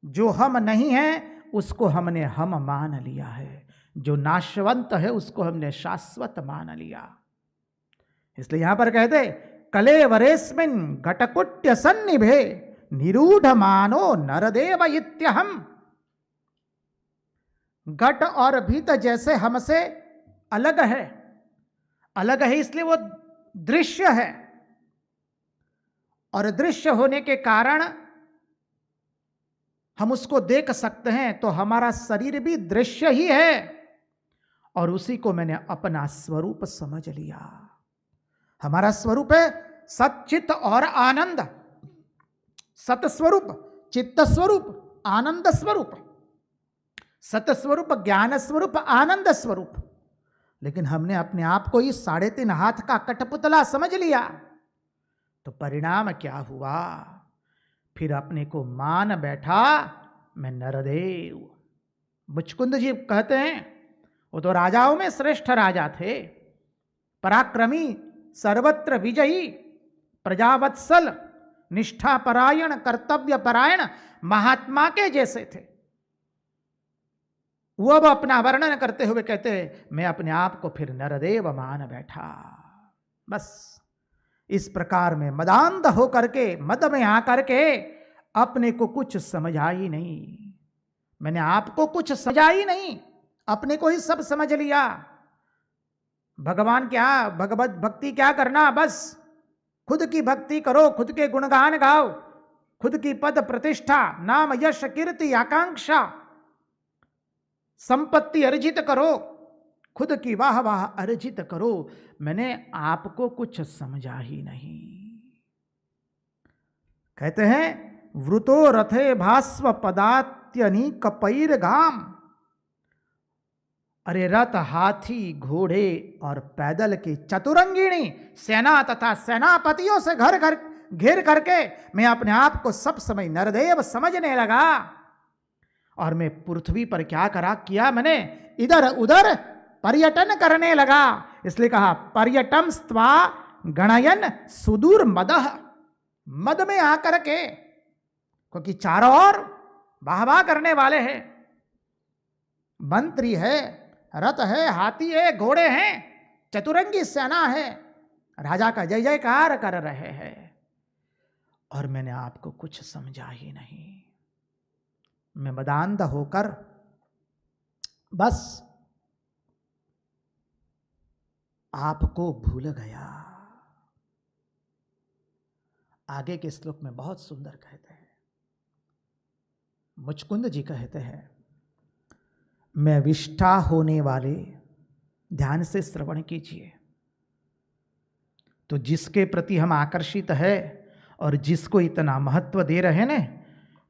जो हम नहीं है उसको हमने हम मान लिया है, जो नाशवंत है उसको हमने शाश्वत मान लिया। इसलिए यहां पर कहते कलेवरेस्मिन् घटकुट्य सन्निभे निरूढ़ मानो नरदेव इत्यहम्। घट और भीत जैसे हमसे अलग है, अलग है इसलिए वो दृश्य है, और दृश्य होने के कारण हम उसको देख सकते हैं, तो हमारा शरीर भी दृश्य ही है, और उसी को मैंने अपना स्वरूप समझ लिया। हमारा स्वरूप है सच्चित और आनंद, सत स्वरूप, चित्त स्वरूप, आनंद स्वरूप, सत स्वरूप, ज्ञान स्वरूप, आनंद स्वरूप। लेकिन हमने अपने आप को इस 3.5 हाथ का कठपुतला समझ लिया, तो परिणाम क्या हुआ? फिर अपने को मान बैठा मैं नरदेव। मुचकुंद जी कहते हैं वो तो राजाओं में श्रेष्ठ राजा थे, पराक्रमी, सर्वत्र विजयी, प्रजावत्सल, निष्ठा परायण, कर्तव्य परायण महात्मा के जैसे थे। वो अब अपना वर्णन करते हुए कहते हैं मैं अपने आप को फिर नरदेव मान बैठा। बस इस प्रकार में मदांध होकर के, मद में आकर के अपने को कुछ समझा ही नहीं, मैंने आपको कुछ समझा ही नहीं, अपने को ही सब समझ लिया। भगवान क्या, भगवत भक्ति क्या करना, बस खुद की भक्ति करो, खुद के गुणगान गाओ, खुद की पद प्रतिष्ठा, नाम यश कीर्ति आकांक्षा संपत्ति अर्जित करो, खुद की वाह वाह अर्जित करो। मैंने आपको कुछ समझा ही नहीं। कहते हैं वृतो रथे भास्व पदात्यनी कपैरगाम। अरे रथ, हाथी, घोड़े और पैदल की चतुरंगिणी सेना तथा सेनापतियों से घर घर घेर करके मैं अपने आप को सब समय नरदेव समझने लगा। और मैं पृथ्वी पर क्या किया मैंने, इधर उधर पर्यटन करने लगा। इसलिए कहा पर्यटम स्त्वा गणयन सुदूर मदह, मद में आकर के, क्योंकि चारों ओर वाहवाह करने वाले हैं, मंत्री है, रथ है, हाथी है, घोड़े हैं, चतुरंगी सेना है, राजा का जय जयकार कर रहे हैं, और मैंने आपको कुछ समझा ही नहीं। मैं मदांध होकर बस आपको भूल गया। आगे के श्लोक में बहुत सुंदर कहते हैं, मुचकुंद जी कहते हैं मैं विष्ठा होने वाले, ध्यान से श्रवण कीजिए, तो जिसके प्रति हम आकर्षित है और जिसको इतना महत्व दे रहे हैं ना,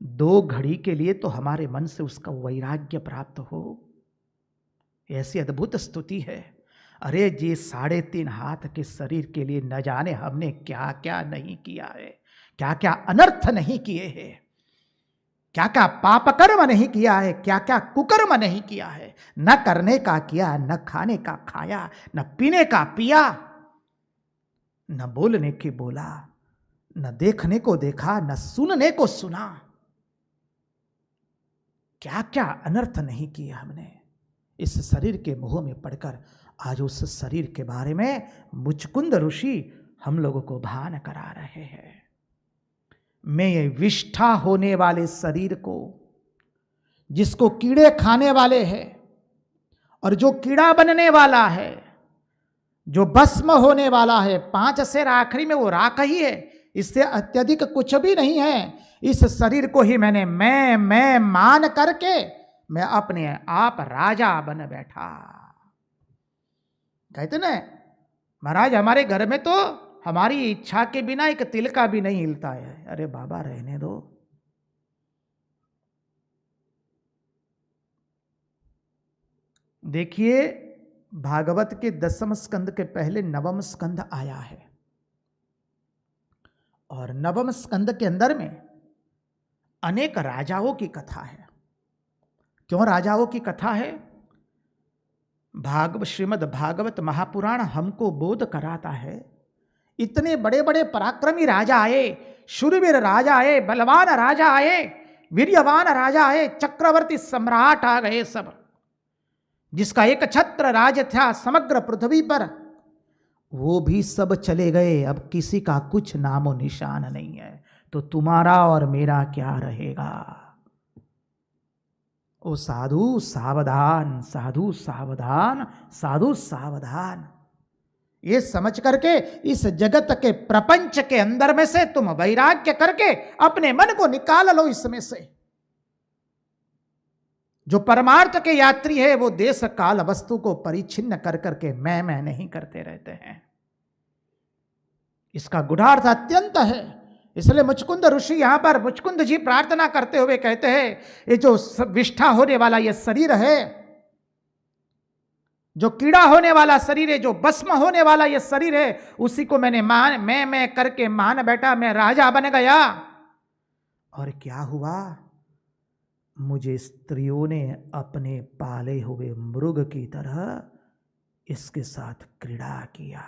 2 घड़ी के लिए तो हमारे मन से उसका वैराग्य प्राप्त हो, ऐसी अद्भुत स्तुति है। अरे ये 3.5 हाथ के शरीर के लिए न जाने हमने क्या क्या नहीं किया है, क्या क्या अनर्थ नहीं किए हैं, क्या क्या पाप कर्म नहीं किया है, क्या क्या कुकर्म नहीं किया है। न करने का किया, न खाने का खाया, न पीने का पिया, न बोलने की बोला, न देखने को देखा, न सुनने को सुना। क्या क्या अनर्थ नहीं किए हमने इस शरीर के मोह में पड़कर। आज उस शरीर के बारे में मुचकुंद ऋषि हम लोगों को भान करा रहे हैं। मैं ये विष्ठा होने वाले शरीर को, जिसको कीड़े खाने वाले हैं और जो कीड़ा बनने वाला है, जो भस्म होने वाला है, 5 शेर आखिरी में वो राख ही है, इससे अत्यधिक कुछ भी नहीं है। इस शरीर को ही मैंने मैं मान करके मैं अपने आप राजा बन बैठा। कहते ना महाराज हमारे घर में तो हमारी इच्छा के बिना एक तिल का भी नहीं हिलता है। अरे बाबा रहने दो। देखिए भागवत के 10वें स्कंद के पहले 9वां स्कंद आया है, और 9वें स्कंद के अंदर में अनेक राजाओं की कथा है। क्यों राजाओं की कथा है? श्रीमद् भागवत महापुराण हमको बोध कराता है, इतने बड़े बड़े पराक्रमी राजा आए, शूरवीर राजा आए, बलवान राजा आए, वीर्यवान राजा आए, चक्रवर्ती सम्राट आ गए सब, जिसका एक छत्र राज था समग्र पृथ्वी पर, वो भी सब चले गए। अब किसी का कुछ नामो निशान नहीं है, तो तुम्हारा और मेरा क्या रहेगा? ओ साधु सावधान, साधु सावधान, साधु सावधान। ये समझ करके इस जगत के प्रपंच के अंदर में से तुम वैराग्य करके अपने मन को निकाल लो इसमें से। जो परमार्थ के यात्री है वो देश काल वस्तु को परिच्छिन्न कर करके मैं नहीं करते रहते हैं। इसका गुढ़ार्थ अत्यंत है। इसलिए मुचकुंद ऋषि यहां पर मुचकुंद जी प्रार्थना करते हुए कहते हैं, ये जो विष्ठा होने वाला ये शरीर है, जो कीड़ा होने वाला शरीर है, जो भस्म होने वाला ये शरीर है, उसी को मैंने मैं करके मान बैठा, मैं राजा बन गया। और क्या हुआ? मुझे स्त्रियों ने अपने पाले हुए मृग की तरह इसके साथ क्रीड़ा किया।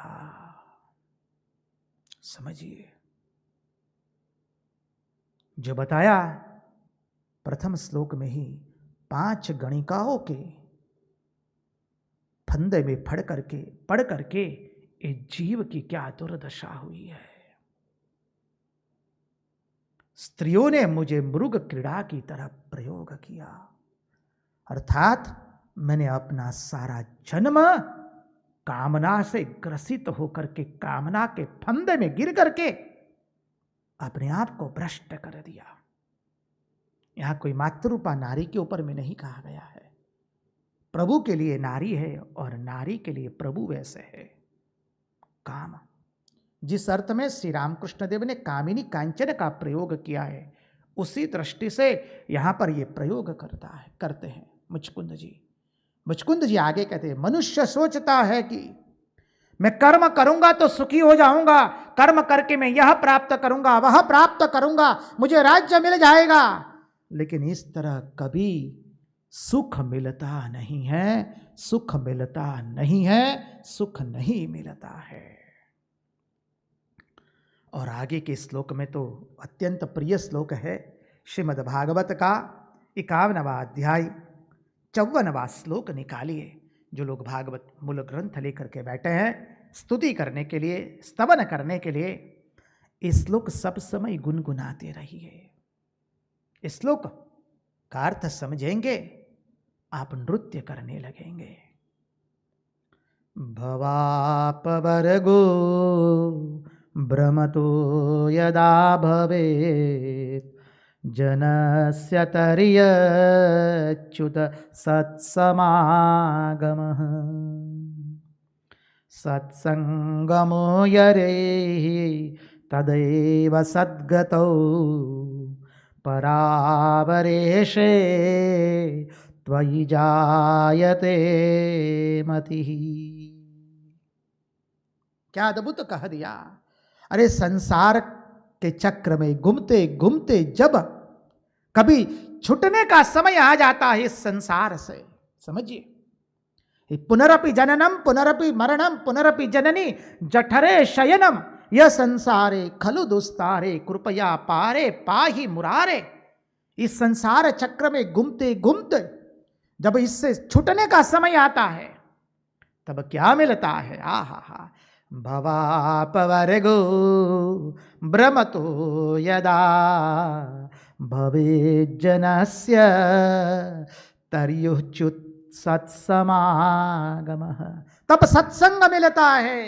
समझिए, जो बताया प्रथम श्लोक में ही, 5 गणिकाओं के फंदे में पढ़ करके इस जीव की क्या दुर्दशा हुई है। स्त्रियों ने मुझे मृग क्रीड़ा की तरह प्रयोग किया, अर्थात मैंने अपना सारा जन्म कामना से ग्रसित होकर के, कामना के फंदे में गिर करके अपने आप को भ्रष्ट कर दिया। यहां कोई मातृरूपा नारी के ऊपर में नहीं कहा गया है। प्रभु के लिए नारी है और नारी के लिए प्रभु वैसे है। काम, जिस अर्थ में श्री रामकृष्ण देव ने कामिनी कांचन का प्रयोग किया है, उसी दृष्टि से यहां पर यह प्रयोग करते हैं मुचकुंद जी। मुचकुंद जी आगे कहते हैं, मनुष्य सोचता है कि मैं कर्म करूंगा तो सुखी हो जाऊंगा, कर्म करके मैं यह प्राप्त करूंगा, वह प्राप्त करूंगा, मुझे राज्य मिल जाएगा। लेकिन इस तरह कभी सुख मिलता नहीं है, सुख मिलता नहीं है, सुख नहीं मिलता है। और आगे के श्लोक में तो अत्यंत प्रिय श्लोक है, श्रीमद् भागवत का 51वां अध्याय 54वां श्लोक निकालिए। जो लोग भागवत मूल ग्रंथ लेकर के बैठे हैं स्तुति करने के लिए, स्तवन करने के लिए, इस श्लोक सब समय गुनगुनाते रहिए। इस श्लोक का अर्थ समझेंगे, आप नृत्य करने लगेंगे। भवापवर्गो भ्रमतो यदा भवेत् जनस्य तर्यच्युत सत्समागमः सत्संगमो यरे तदैव सद्गतौ परावरेशे त्वयि जायते मतिः। क्या अद्भुत कह दिया। अरे संसार के चक्र में घूमते घूमते जब कभी छूटने का समय आ जाता है इस संसार से, समझिए, पुनरपि जननम पुनरपि मरणम पुनरपि जननी जठरे शयनम यह संसारे खलु दुस्तारे कृपया पारे पाहि मुरारे। इस संसार चक्र में घूमते घूमते जब इससे छूटने का समय आता है तब क्या मिलता है? आहा, भवापवर्गो भ्रमतो यदा भवेज्जनस्य तर्युच्युत सत्समागमः। तब सत्संग मिलता है।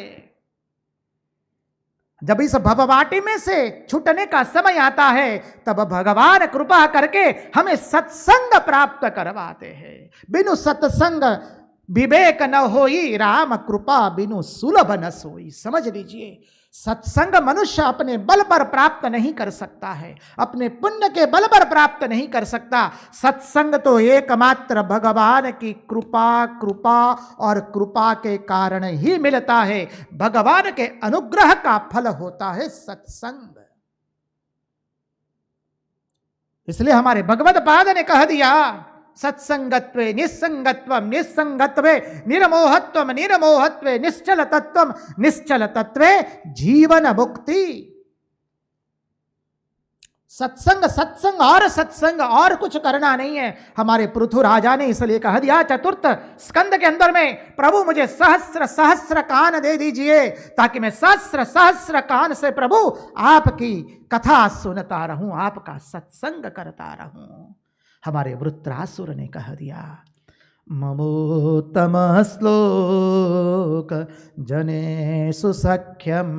जब इस भववाटी में से छूटने का समय आता है तब भगवान कृपा करके हमें सत्संग प्राप्त करवाते हैं। बिनु सत्संग विवेक न होई, राम कृपा बिनु सुलभ न सोई। समझ लीजिए, सत्संग मनुष्य अपने बल पर प्राप्त नहीं कर सकता है, अपने पुण्य के बल पर प्राप्त नहीं कर सकता। सत्संग तो एकमात्र भगवान की कृपा और कृपा के कारण ही मिलता है। भगवान के अनुग्रह का फल होता है सत्संग। इसलिए हमारे भगवत पाद ने कह दिया, सत्संगत्वे निस्संगत्वम निस्संगत्वे निर्मोहत्वम निर्मोहत्वे निश्चल तत्वम निश्चल तत्वे जीवन मुक्ति। सत्संग सत्संग और सत्संग, और कुछ करना नहीं है। हमारे पृथु राजा ने इसलिए कह दिया चतुर्थ स्कंद के अंदर में, प्रभु मुझे सहस्र सहस्र कान दे दीजिए ताकि मैं सहस्र सहस्र कान से प्रभु आपकी कथा सुनता रहूं, आपका सत्संग करता रहूं। हमारे वृत्रासुर ने कह दिया ममोत्तम श्लोक जनेषु सख्यम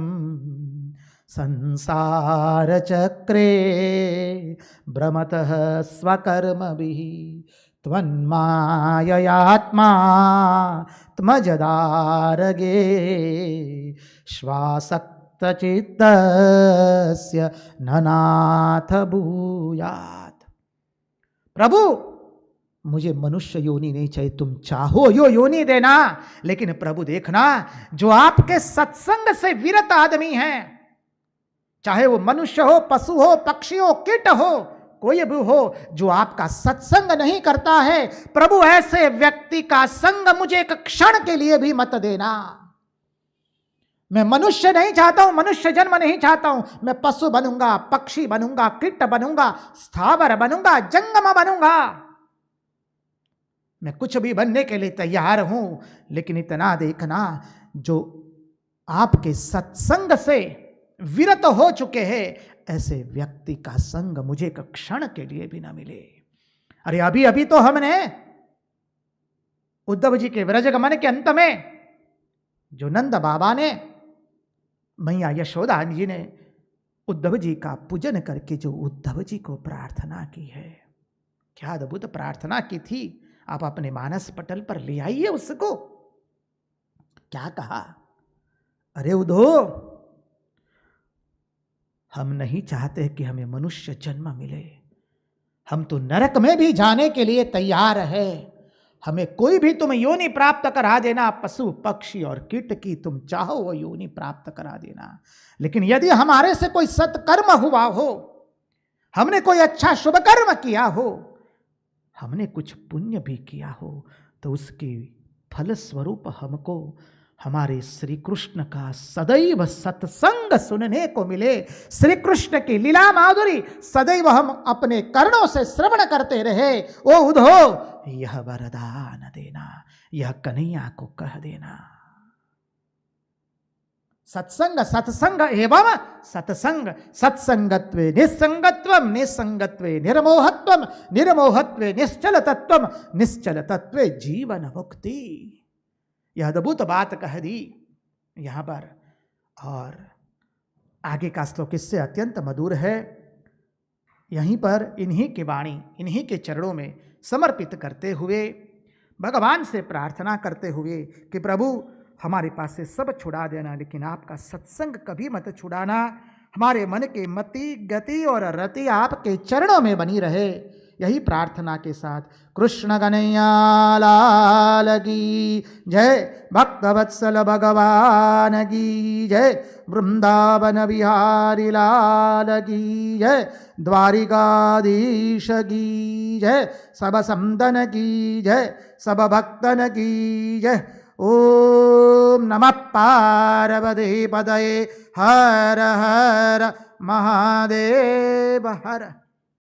संसार चक्रे भ्रमतः स्वकर्मभिः त्वन्माययात्मा त्मजदारगे श्वासक्तचित्तस्य ननाथ भूयात्। प्रभु मुझे मनुष्य योनि नहीं चाहिए, तुम चाहो यो योनि देना, लेकिन प्रभु देखना जो आपके सत्संग से विरत आदमी हैं, चाहे वो मनुष्य हो, पशु हो, पक्षी हो, कीट हो, कोई भी हो, जो आपका सत्संग नहीं करता है, प्रभु ऐसे व्यक्ति का संग मुझे एक क्षण के लिए भी मत देना। मैं मनुष्य नहीं चाहता हूं, मनुष्य जन्म नहीं चाहता हूं, मैं पशु बनूंगा, पक्षी बनूंगा, कीट बनूंगा, स्थावर बनूंगा, जंगम बनूंगा, मैं कुछ भी बनने के लिए तैयार हूं, लेकिन इतना देखना जो आपके सत्संग से विरत हो चुके हैं, ऐसे व्यक्ति का संग मुझे एक क्षण के लिए भी ना मिले। अरे अभी अभी तो हमने उद्धव जी के व्रजगमन के अंत में जो नंद बाबा ने, मैया यशोदा जी ने उद्धव जी का पूजन करके जो उद्धव जी को प्रार्थना की है, क्या अद्भुत प्रार्थना की थी। आप अपने मानस पटल पर ले आइए उसको। क्या कहा? अरे उद्धव, हम नहीं चाहते कि हमें मनुष्य जन्म मिले, हम तो नरक में भी जाने के लिए तैयार है। हमें कोई भी तुम योनि प्राप्त करा देना, पशु पक्षी और कीट की तुम चाहो वो योनि प्राप्त करा देना, लेकिन यदि हमारे से कोई सत्कर्म हुआ हो, हमने कोई अच्छा शुभ कर्म किया हो, हमने कुछ पुण्य भी किया हो, तो उसके फल स्वरूप हमको हमारे श्री कृष्ण का सदैव सत्संग सुनने को मिले, श्री कृष्ण की लीला माधुरी सदैव हम अपने कर्णों से श्रवण करते रहे। ओ उद्धव, यह वरदान देना, यह कन्हैया को कह देना। सत्संग सत्संग एवं सत्संग, सत्संगत्वे निस्संगत्वम निस्संगत्वे निर्मोहत्वम निर्मोहत्वे निश्चल तत्वम निश्चल तत्वे जीवन मुक्ति। यह अद्भुत बात कह दी यहां पर। और आगे का श्लोक इससे अत्यंत मधुर है। यहीं पर इन्हीं की वाणी, इन्हीं के चरणों में समर्पित करते हुए, भगवान से प्रार्थना करते हुए कि प्रभु हमारे पास से सब छुड़ा देना, लेकिन आपका सत्संग कभी मत छुड़ाना। हमारे मन के मति गति और रति आपके चरणों में बनी रहे। यही प्रार्थना के साथ कृष्ण कन्हैया लाल की जय, भक्तवत्सल भगवान की जय, वृंदावन बिहारी लाल की जय, द्वारिकाधीश की जय, सब संतन की जय, सब भक्तन की जय। ओम नमः पार्वती पतये, हर हर महादेव हर।